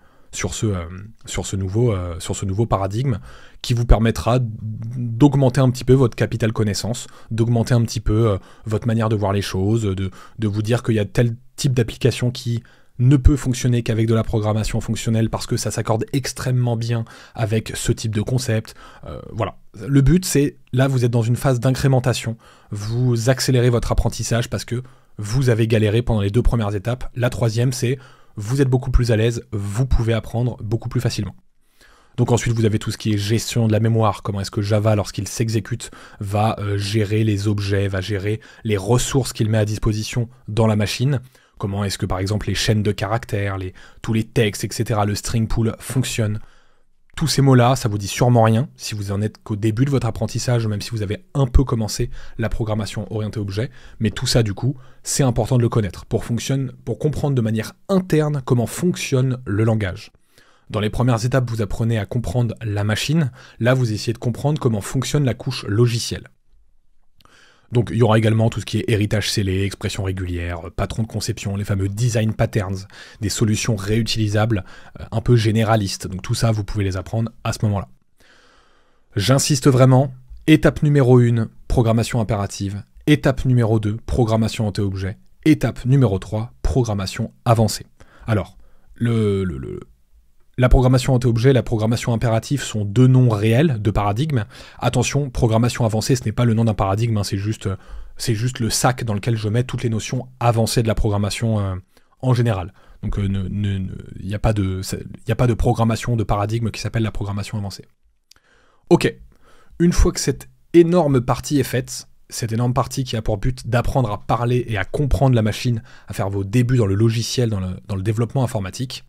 ce nouveau paradigme qui vous permettra d'augmenter un petit peu votre capital connaissance, d'augmenter un petit peu votre manière de voir les choses, de vous dire qu'il y a tel type d'application qui ne peut fonctionner qu'avec de la programmation fonctionnelle parce que ça s'accorde extrêmement bien avec ce type de concept. Voilà. Le but, c'est, là, vous êtes dans une phase d'incrémentation. Vous accélérez votre apprentissage parce que vous avez galéré pendant les 2 premières étapes. La troisième, c'est vous êtes beaucoup plus à l'aise, vous pouvez apprendre beaucoup plus facilement. Donc ensuite, vous avez tout ce qui est gestion de la mémoire, comment est-ce que Java, lorsqu'il s'exécute, va gérer les objets, va gérer les ressources qu'il met à disposition dans la machine, comment est-ce que par exemple les chaînes de caractères, tous les textes, etc., le string pool fonctionnent. Tous ces mots-là, ça vous dit sûrement rien, si vous en êtes qu'au début de votre apprentissage, même si vous avez un peu commencé la programmation orientée objet, mais tout ça du coup, c'est important de le connaître pour comprendre de manière interne comment fonctionne le langage. Dans les premières étapes, vous apprenez à comprendre la machine, là vous essayez de comprendre comment fonctionne la couche logicielle. Donc il y aura également tout ce qui est héritage scellé, expression régulière, patron de conception, les fameux design patterns, des solutions réutilisables un peu généralistes. Donc tout ça, vous pouvez les apprendre à ce moment-là. J'insiste vraiment, étape numéro 1, programmation impérative. Étape numéro 2, programmation orientée-objet. Étape numéro 3, programmation avancée. Alors, la programmation orientée-objet et la programmation impérative sont 2 noms réels de paradigmes. Attention, programmation avancée, ce n'est pas le nom d'un paradigme, hein, c'est juste le sac dans lequel je mets toutes les notions avancées de la programmation en général. Donc il n'y a pas de programmation de paradigme qui s'appelle la programmation avancée. Ok, une fois que cette énorme partie est faite, cette énorme partie qui a pour but d'apprendre à parler et à comprendre la machine, à faire vos débuts dans le logiciel, dans le développement informatique,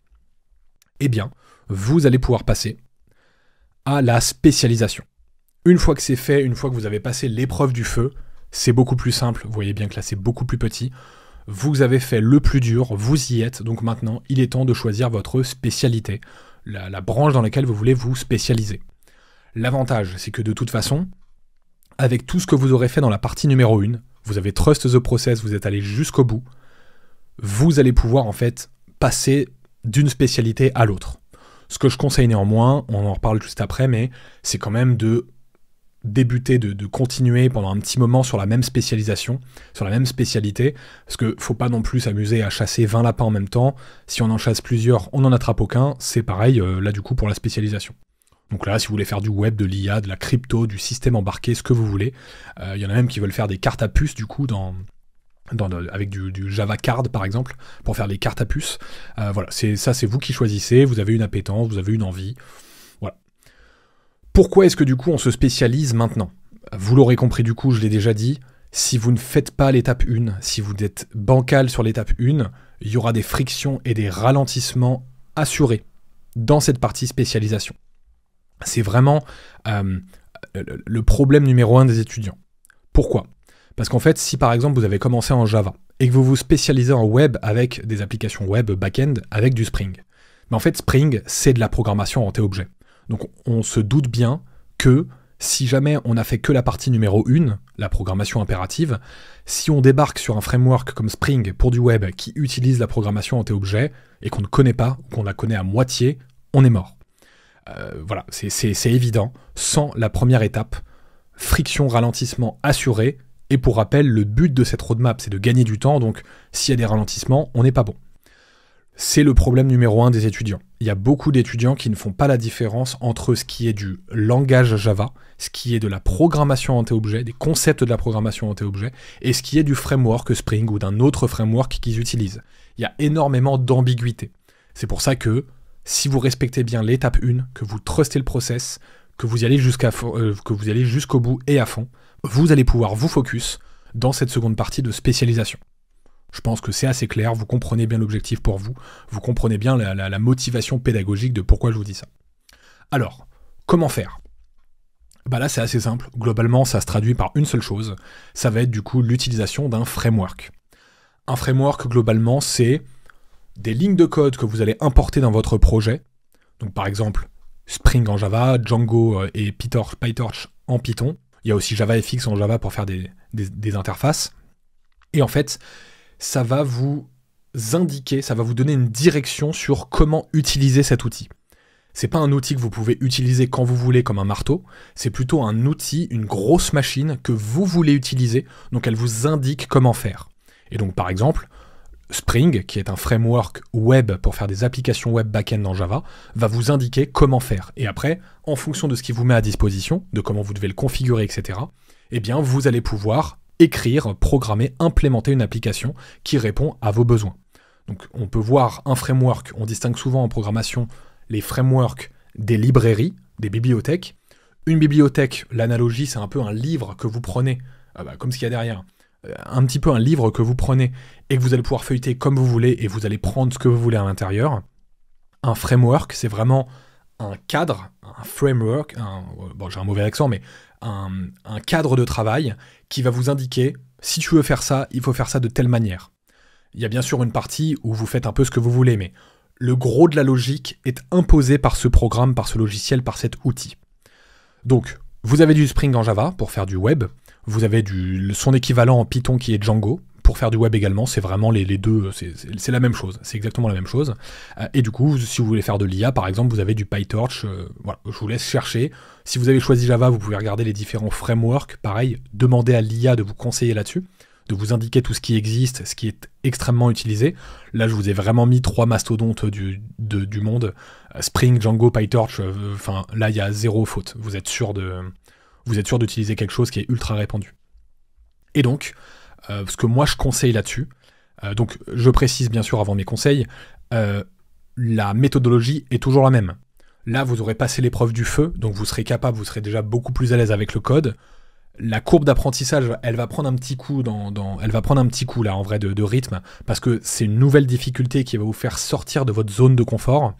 eh bien, vous allez pouvoir passer à la spécialisation. Une fois que c'est fait, une fois que vous avez passé l'épreuve du feu, c'est beaucoup plus simple, vous voyez bien que là c'est beaucoup plus petit, vous avez fait le plus dur, vous y êtes, donc maintenant il est temps de choisir votre spécialité, la branche dans laquelle vous voulez vous spécialiser. L'avantage, c'est que de toute façon, avec tout ce que vous aurez fait dans la partie numéro 1, vous avez trust the process, vous êtes allé jusqu'au bout, vous allez pouvoir en fait passer d'une spécialité à l'autre. Ce que je conseille néanmoins, on en reparle juste après, mais c'est quand même de débuter, de continuer pendant un petit moment sur la même spécialisation, sur la même spécialité, parce que faut pas non plus s'amuser à chasser 20 lapins en même temps. Si on en chasse plusieurs, on n'en attrape aucun. C'est pareil, là du coup, pour la spécialisation. Donc là, si vous voulez faire du web, de l'IA, de la crypto, du système embarqué, ce que vous voulez, il y en a même qui veulent faire des cartes à puces, du coup, avec du Java Card par exemple, pour faire les cartes à puces. Voilà, c'est vous qui choisissez, vous avez une appétence, vous avez une envie. Voilà. Pourquoi est-ce que du coup on se spécialise maintenant ? Vous l'aurez compris du coup, je l'ai déjà dit, si vous ne faites pas l'étape 1, si vous êtes bancal sur l'étape 1, il y aura des frictions et des ralentissements assurés dans cette partie spécialisation. C'est vraiment le problème numéro 1 des étudiants. Pourquoi ? Parce qu'en fait, si par exemple vous avez commencé en Java et que vous vous spécialisez en web avec des applications web back-end avec du Spring, mais en fait Spring c'est de la programmation orientée-objet. Donc on se doute bien que si jamais on n'a fait que la partie numéro 1, la programmation impérative, si on débarque sur un framework comme Spring pour du web qui utilise la programmation orientée-objet et qu'on ne connaît pas, ou qu'on la connaît à moitié, on est mort. Voilà, c'est évident. Sans la première étape, friction, ralentissement assuré. Et pour rappel, le but de cette roadmap, c'est de gagner du temps. Donc, s'il y a des ralentissements, on n'est pas bon. C'est le problème numéro 1 des étudiants. Il y a beaucoup d'étudiants qui ne font pas la différence entre ce qui est du langage Java, ce qui est de la programmation orientée-objet, des concepts de la programmation orientée-objet, et ce qui est du framework Spring ou d'un autre framework qu'ils utilisent. Il y a énormément d'ambiguïté. C'est pour ça que si vous respectez bien l'étape 1, que vous trustez le process, que vous y allez jusqu'au bout et à fond, vous allez pouvoir vous focus dans cette seconde partie de spécialisation. Je pense que c'est assez clair, vous comprenez bien l'objectif pour vous, vous comprenez bien la motivation pédagogique de pourquoi je vous dis ça. Alors, comment faire ? Bah là c'est assez simple, globalement ça se traduit par une seule chose, ça va être du coup l'utilisation d'un framework. Un framework globalement c'est des lignes de code que vous allez importer dans votre projet, donc par exemple Spring en Java, Django et PyTorch en Python, il y a aussi JavaFX en Java pour faire des interfaces, et en fait ça va vous indiquer, ça va vous donner une direction sur comment utiliser cet outil. C'est pas un outil que vous pouvez utiliser quand vous voulez comme un marteau, c'est plutôt un outil, une grosse machine que vous voulez utiliser, donc elle vous indique comment faire. Et donc par exemple, Spring, qui est un framework web pour faire des applications web back-end en Java, va vous indiquer comment faire. Et après, en fonction de ce qu'il vous met à disposition, de comment vous devez le configurer, etc., eh bien vous allez pouvoir écrire, programmer, implémenter une application qui répond à vos besoins. Donc on peut voir un framework, on distingue souvent en programmation les frameworks des librairies, des bibliothèques. Une bibliothèque, l'analogie, c'est un peu un livre que vous prenez, comme ce qu'il y a derrière, un petit peu un livre que vous prenez et que vous allez pouvoir feuilleter comme vous voulez et vous allez prendre ce que vous voulez à l'intérieur. Un framework, c'est vraiment un cadre, un framework, bon j'ai un mauvais accent, mais un cadre de travail qui va vous indiquer, si tu veux faire ça, il faut faire ça de telle manière. Il y a bien sûr une partie où vous faites un peu ce que vous voulez, mais le gros de la logique est imposé par ce programme, par ce logiciel, par cet outil. Donc, vous avez du Spring en Java pour faire du web, vous avez son équivalent en Python qui est Django pour faire du web également, c'est vraiment les deux, c'est la même chose, c'est exactement la même chose. Et du coup, si vous voulez faire de l'IA, par exemple, vous avez du PyTorch, voilà, je vous laisse chercher. Si vous avez choisi Java, vous pouvez regarder les différents frameworks, pareil, demandez à l'IA de vous conseiller là-dessus, de vous indiquer tout ce qui existe, ce qui est extrêmement utilisé. Là, je vous ai vraiment mis 3 mastodontes du monde. Spring, Django, PyTorch, là, il y a zéro faute. Vous êtes sûr d'utiliser quelque chose qui est ultra répandu. Et donc, ce que moi, je conseille là-dessus, donc je précise bien sûr avant mes conseils, la méthodologie est toujours la même. Là, vous aurez passé l'épreuve du feu, donc vous serez capable, vous serez déjà beaucoup plus à l'aise avec le code. La courbe d'apprentissage, elle va prendre un petit coup elle va prendre un petit coup là en vrai de rythme parce que c'est une nouvelle difficulté qui va vous faire sortir de votre zone de confort.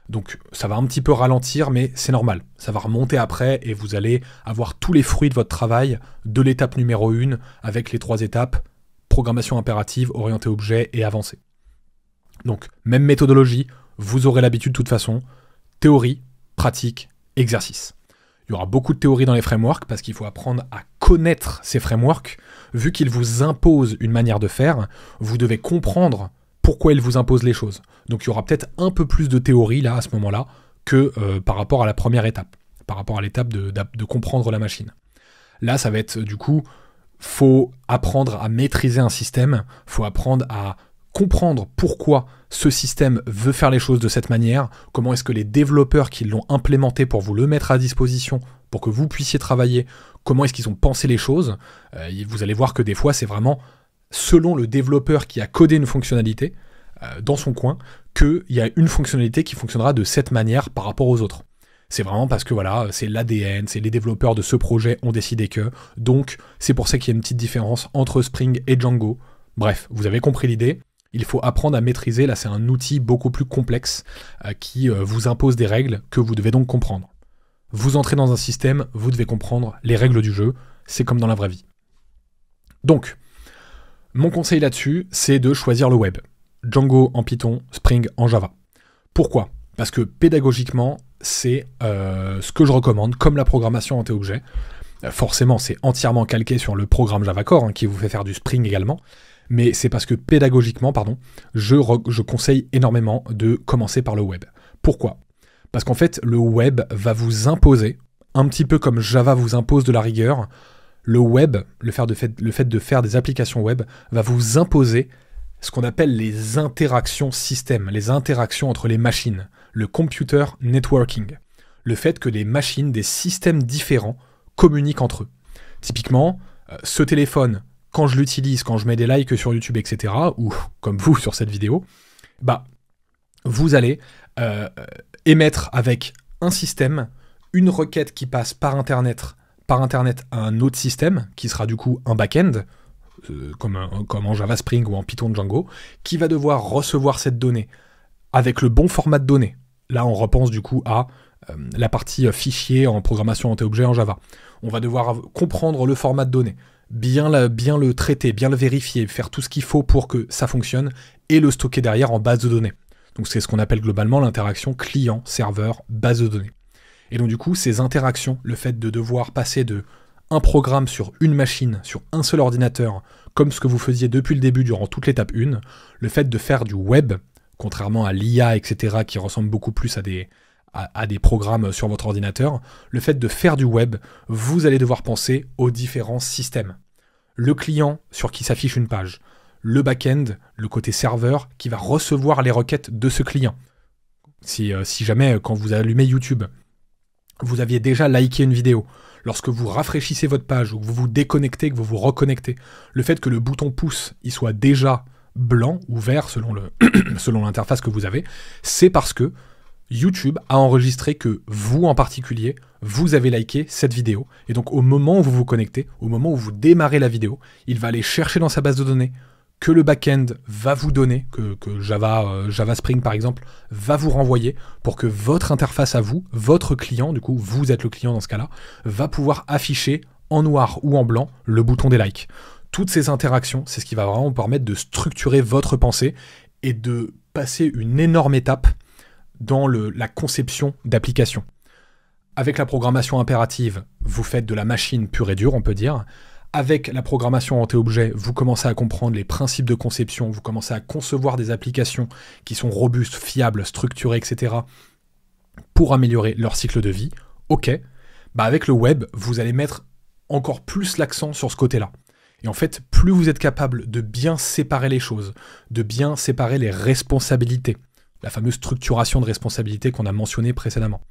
Donc ça va un petit peu ralentir, mais c'est normal. Ça va remonter après et vous allez avoir tous les fruits de votre travail de l'étape numéro 1 avec les 3 étapes programmation impérative, orienté objet et avancé. Donc même méthodologie, vous aurez l'habitude de toute façon. Théorie, pratique, exercice. Il y aura beaucoup de théories dans les frameworks parce qu'il faut apprendre à connaître ces frameworks. Vu qu'ils vous imposent une manière de faire, vous devez comprendre pourquoi ils vous imposent les choses. Donc il y aura peut-être un peu plus de théorie là à ce moment-là que par rapport à la première étape, par rapport à l'étape de comprendre la machine. Là, ça va être du coup, faut apprendre à maîtriser un système, faut apprendre à comprendre pourquoi ce système veut faire les choses de cette manière, comment est-ce que les développeurs qui l'ont implémenté pour vous le mettre à disposition, pour que vous puissiez travailler, comment est-ce qu'ils ont pensé les choses. Vous allez voir que des fois, c'est vraiment selon le développeur qui a codé une fonctionnalité dans son coin, qu'il y a une fonctionnalité qui fonctionnera de cette manière par rapport aux autres. C'est vraiment parce que voilà, c'est l'ADN, c'est les développeurs de ce projet ont décidé que, donc c'est pour ça qu'il y a une petite différence entre Spring et Django. Bref, vous avez compris l'idée. Il faut apprendre à maîtriser, là c'est un outil beaucoup plus complexe qui vous impose des règles que vous devez donc comprendre. Vous entrez dans un système, vous devez comprendre les règles du jeu, c'est comme dans la vraie vie. Donc, mon conseil là-dessus, c'est de choisir le web. Django en Python, Spring en Java. Pourquoi ? Parce que pédagogiquement, c'est ce que je recommande, comme la programmation orientée-objet. Forcément, c'est entièrement calqué sur le programme Java Core, qui vous fait faire du Spring également. Mais c'est parce que pédagogiquement, je conseille énormément de commencer par le web. Pourquoi ? Parce qu'en fait, le web va vous imposer, un petit peu comme Java vous impose de la rigueur, le web, le fait de faire des applications web, va vous imposer ce qu'on appelle les interactions système, les interactions entre les machines, le computer networking. Le fait que des machines, des systèmes différents communiquent entre eux. Typiquement, ce téléphone, quand je l'utilise, quand je mets des likes sur YouTube, etc., ou comme vous sur cette vidéo, vous allez émettre avec un système une requête qui passe par Internet à un autre système, qui sera du coup un back-end, comme en Java Spring ou en Python Django, qui va devoir recevoir cette donnée avec le bon format de données. Là, on repense du coup à la partie fichier en programmation orientée-objet en Java. On va devoir comprendre le format de données, bien le traiter, bien le vérifier, faire tout ce qu'il faut pour que ça fonctionne, et le stocker derrière en base de données. Donc c'est ce qu'on appelle globalement l'interaction client-serveur-base de données. Et donc du coup, ces interactions, le fait de devoir passer de un programme sur une machine, sur un seul ordinateur, comme ce que vous faisiez depuis le début durant toute l'étape 1, le fait de faire du web, contrairement à l'IA, etc., qui ressemble beaucoup plus à des programmes sur votre ordinateur, le fait de faire du web, vous allez devoir penser aux différents systèmes. Le client sur qui s'affiche une page, le back-end, le côté serveur, qui va recevoir les requêtes de ce client. Si jamais, quand vous allumez YouTube, vous aviez déjà liké une vidéo, lorsque vous rafraîchissez votre page, ou que vous vous déconnectez, que vous vous reconnectez, le fait que le bouton pouce il soit déjà blanc ou vert selon l'interface que vous avez, c'est parce que YouTube a enregistré que vous en particulier, vous avez liké cette vidéo. Et donc au moment où vous vous connectez, au moment où vous démarrez la vidéo, il va aller chercher dans sa base de données que le back-end va vous donner, que Java Spring par exemple, va vous renvoyer pour que votre interface à vous, votre client, du coup vous êtes le client dans ce cas-là, va pouvoir afficher en noir ou en blanc le bouton des likes. Toutes ces interactions, c'est ce qui va vraiment vous permettre de structurer votre pensée et de passer une énorme étape dans la conception d'applications. Avec la programmation impérative, vous faites de la machine pure et dure, on peut dire. Avec la programmation orientée-objet, vous commencez à comprendre les principes de conception, vous commencez à concevoir des applications qui sont robustes, fiables, structurées, etc. pour améliorer leur cycle de vie. Ok, avec le web, vous allez mettre encore plus l'accent sur ce côté-là. Et en fait, plus vous êtes capable de bien séparer les choses, de bien séparer les responsabilités, la fameuse structuration de responsabilité qu'on a mentionnée précédemment.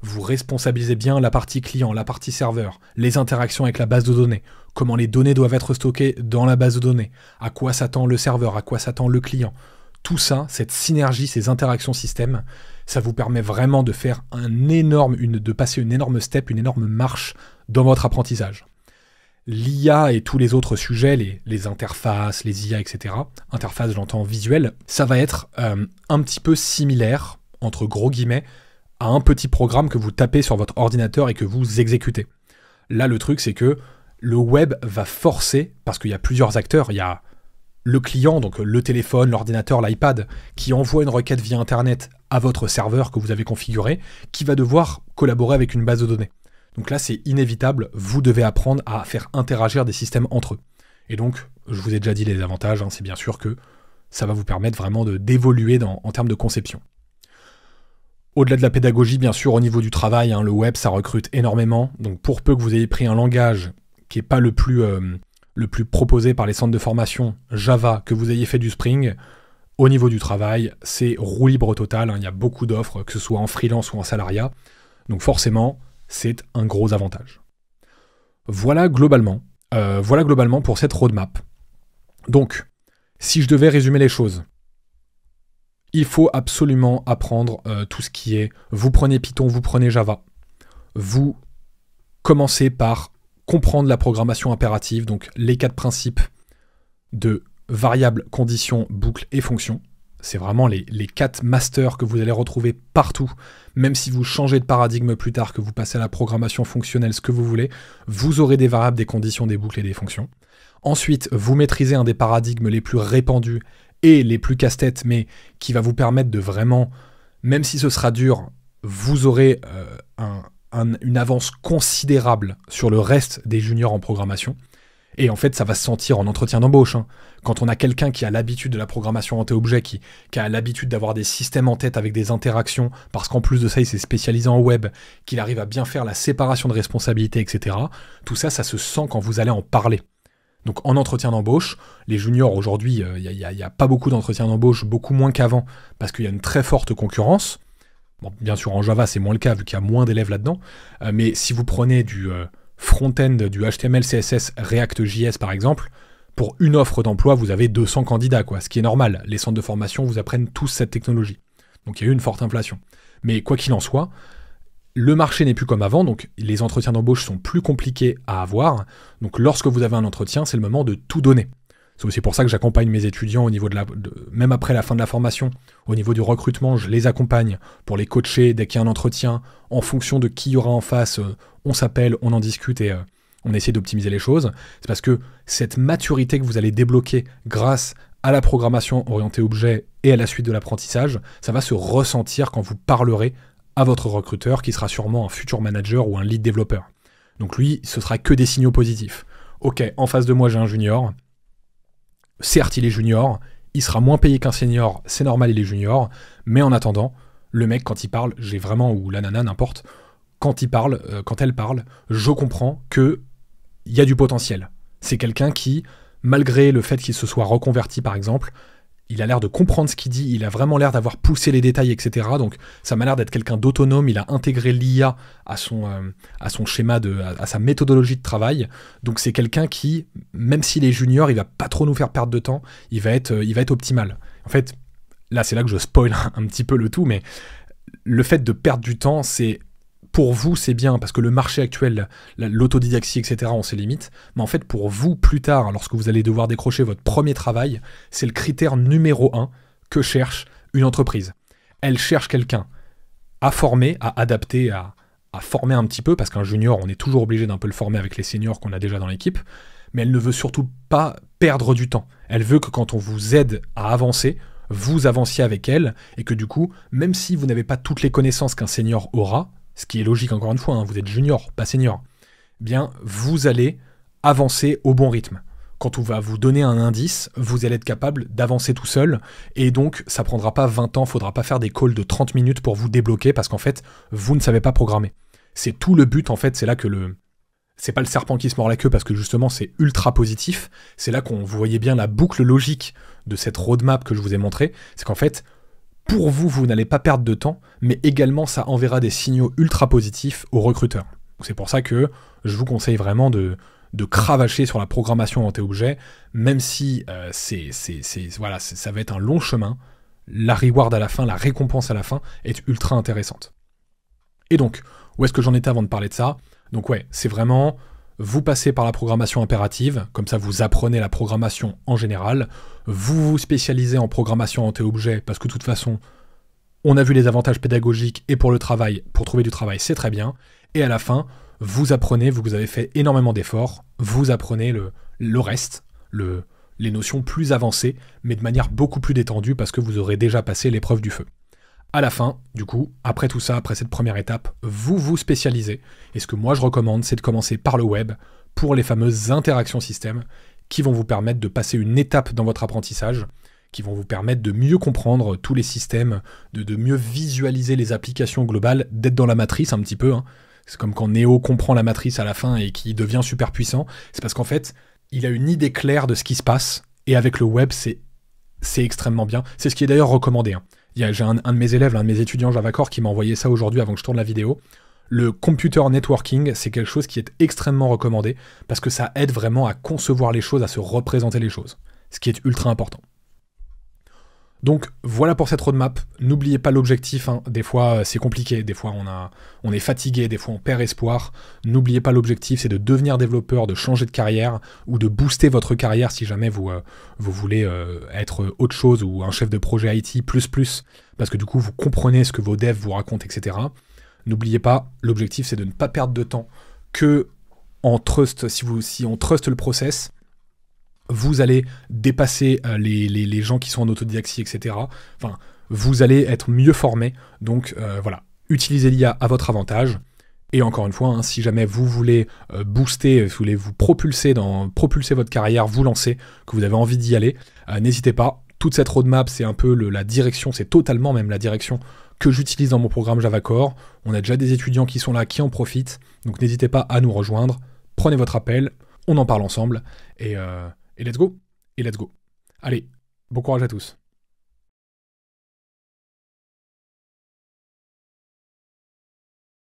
Vous responsabilisez bien la partie client, la partie serveur, les interactions avec la base de données, comment les données doivent être stockées dans la base de données, à quoi s'attend le serveur, à quoi s'attend le client. Tout ça, cette synergie, ces interactions système, ça vous permet vraiment de faire de passer une énorme step, une énorme marche dans votre apprentissage. L'IA et tous les autres sujets, les interfaces, les IA, etc., interface j'entends visuelle, ça va être un petit peu similaire, entre gros guillemets, à un petit programme que vous tapez sur votre ordinateur et que vous exécutez. Là, le truc, c'est que le web va forcer, parce qu'il y a plusieurs acteurs, il y a le client, donc le téléphone, l'ordinateur, l'iPad, qui envoie une requête via Internet à votre serveur que vous avez configuré, qui va devoir collaborer avec une base de données. Donc là, c'est inévitable, vous devez apprendre à faire interagir des systèmes entre eux. Et donc, je vous ai déjà dit les avantages, c'est bien sûr que ça va vous permettre vraiment d'évoluer en termes de conception. Au-delà de la pédagogie, bien sûr, au niveau du travail, le web, ça recrute énormément. Donc pour peu que vous ayez pris un langage qui n'est pas le plus proposé par les centres de formation, Java, que vous ayez fait du Spring, au niveau du travail, c'est roue libre total. Il y a beaucoup d'offres, que ce soit en freelance ou en salariat. Donc forcément, c'est un gros avantage. Voilà globalement pour cette roadmap. Donc, si je devais résumer les choses, il faut absolument apprendre tout ce qui est, vous prenez Python, vous prenez Java, vous commencez par comprendre la programmation impérative, donc les 4 principes de variables, conditions, boucles et fonctions. C'est vraiment les 4 masters que vous allez retrouver partout, même si vous changez de paradigme plus tard, que vous passez à la programmation fonctionnelle, ce que vous voulez, vous aurez des variables, des conditions, des boucles et des fonctions. Ensuite, vous maîtrisez un des paradigmes les plus répandus et les plus casse-tête, mais qui va vous permettre de vraiment, même si ce sera dur, vous aurez une avance considérable sur le reste des juniors en programmation. Et en fait, ça va se sentir en entretien d'embauche. Quand on a quelqu'un qui a l'habitude de la programmation orientée-objet, qui a l'habitude d'avoir des systèmes en tête avec des interactions, parce qu'en plus de ça, il s'est spécialisé en web, qu'il arrive à bien faire la séparation de responsabilités, etc. Tout ça, ça se sent quand vous allez en parler. Donc en entretien d'embauche, les juniors aujourd'hui, il n'y a pas beaucoup d'entretiens d'embauche, beaucoup moins qu'avant, parce qu'il y a une très forte concurrence. Bon, bien sûr, en Java, c'est moins le cas, vu qu'il y a moins d'élèves là-dedans. Mais si vous prenez du front-end, du HTML, CSS, React.js par exemple, pour une offre d'emploi, vous avez 200 candidats, ce qui est normal. Les centres de formation vous apprennent tous cette technologie. Donc il y a eu une forte inflation. Mais quoi qu'il en soit, Le marché n'est plus comme avant, donc les entretiens d'embauche sont plus compliqués à avoir. Donc lorsque vous avez un entretien, c'est le moment de tout donner. C'est aussi pour ça que j'accompagne mes étudiants au niveau même après la fin de la formation, au niveau du recrutement, je les accompagne pour les coacher dès qu'il y a un entretien. En fonction de qui y aura en face, on s'appelle, on en discute et on essaie d'optimiser les choses. C'est parce que cette maturité que vous allez débloquer grâce à la programmation orientée objet et à la suite de l'apprentissage, ça va se ressentir quand vous parlerez à votre recruteur qui sera sûrement un futur manager ou un lead développeur. Donc lui, ce sera que des signaux positifs. Ok, en face de moi j'ai un junior, certes il est junior, il sera moins payé qu'un senior, c'est normal il est junior, mais en attendant, le mec quand il parle, ou la nana, n'importe, quand elle parle, je comprends qu'il y a du potentiel. C'est quelqu'un qui, malgré le fait qu'il se soit reconverti par exemple, il a l'air de comprendre ce qu'il dit, il a vraiment l'air d'avoir poussé les détails, etc. Donc ça m'a l'air d'être quelqu'un d'autonome, il a intégré l'IA à son schéma, à sa méthodologie de travail. Donc c'est quelqu'un qui, même s'il est junior, il va pas trop nous faire perdre de temps, il va être optimal. En fait, là c'est là que je spoil un petit peu le tout, mais le fait de perdre du temps, pour vous, c'est bien, parce que le marché actuel, l'autodidactie, etc., on ses limites. Mais en fait, pour vous, plus tard, lorsque vous allez devoir décrocher votre premier travail, c'est le critère numéro 1 que cherche une entreprise. Elle cherche quelqu'un à former, à adapter, à former un petit peu, parce qu'un junior, on est toujours obligé d'un peu le former avec les seniors qu'on a déjà dans l'équipe, mais elle ne veut surtout pas perdre du temps. Elle veut que quand on vous aide à avancer, vous avanciez avec elle, et que du coup, même si vous n'avez pas toutes les connaissances qu'un senior aura, ce qui est logique encore une fois, hein, vous êtes junior, pas senior, bien vous allez avancer au bon rythme. Quand on va vous donner un indice, vous allez être capable d'avancer tout seul, et donc ça prendra pas 20 ans, faudra pas faire des calls de 30 minutes pour vous débloquer, parce qu'en fait, vous ne savez pas programmer. C'est tout le but, en fait, c'est là que c'est pas le serpent qui se mord la queue, parce que justement c'est ultra positif, c'est là vous voyez bien la boucle logique de cette roadmap que je vous ai montrée, c'est qu'en fait, pour vous, vous n'allez pas perdre de temps, mais également ça enverra des signaux ultra positifs aux recruteurs. C'est pour ça que je vous conseille vraiment de cravacher sur la programmation orientée objet, même si ça va être un long chemin, la reward à la fin, la récompense à la fin est ultra intéressante. Et donc, où est-ce que j'en étais avant de parler de ça ? Donc ouais, c'est vraiment, vous passez par la programmation impérative, comme ça vous apprenez la programmation en général, vous vous spécialisez en programmation orientée objet, parce que de toute façon, on a vu les avantages pédagogiques, et pour le travail, pour trouver du travail, c'est très bien, et à la fin, vous apprenez, vous avez fait énormément d'efforts, vous apprenez le reste, les notions plus avancées, mais de manière beaucoup plus détendue, parce que vous aurez déjà passé l'épreuve du feu. À la fin, du coup, après tout ça, après cette première étape, vous vous spécialisez. Et ce que moi je recommande, c'est de commencer par le web pour les fameuses interactions système qui vont vous permettre de passer une étape dans votre apprentissage, qui vont vous permettre de mieux comprendre tous les systèmes, de mieux visualiser les applications globales, d'être dans la matrice un petit peu. Hein. C'est comme quand Neo comprend la matrice à la fin et qui devient super puissant. C'est parce qu'en fait, il a une idée claire de ce qui se passe. Et avec le web, c'est extrêmement bien. C'est ce qui est d'ailleurs recommandé. Hein. J'ai un de mes élèves, un de mes étudiants Java Core qui m'a envoyé ça aujourd'hui avant que je tourne la vidéo. Le computer networking, c'est quelque chose qui est extrêmement recommandé parce que ça aide vraiment à concevoir les choses, à se représenter les choses, ce qui est ultra important. Donc voilà pour cette roadmap. N'oubliez pas l'objectif, hein. Des fois c'est compliqué, des fois on est fatigué, des fois on perd espoir. N'oubliez pas l'objectif, c'est de devenir développeur, de changer de carrière ou de booster votre carrière si jamais vous voulez être autre chose ou un chef de projet IT++, parce que du coup vous comprenez ce que vos devs vous racontent, etc. N'oubliez pas, l'objectif c'est de ne pas perdre de temps que en trust, si on trust le process, vous allez dépasser les gens qui sont en autodidactie, etc. Enfin, vous allez être mieux formé. Donc voilà, utilisez l'IA à votre avantage. Et encore une fois, hein, si jamais vous voulez booster, vous voulez vous propulser votre carrière, vous lancer, que vous avez envie d'y aller, n'hésitez pas. Toute cette roadmap, c'est un peu la direction, c'est totalement même la direction que j'utilise dans mon programme Java Core. On a déjà des étudiants qui sont là, qui en profitent. Donc n'hésitez pas à nous rejoindre. Prenez votre appel, on en parle ensemble. Et let's go. Allez, bon courage à tous.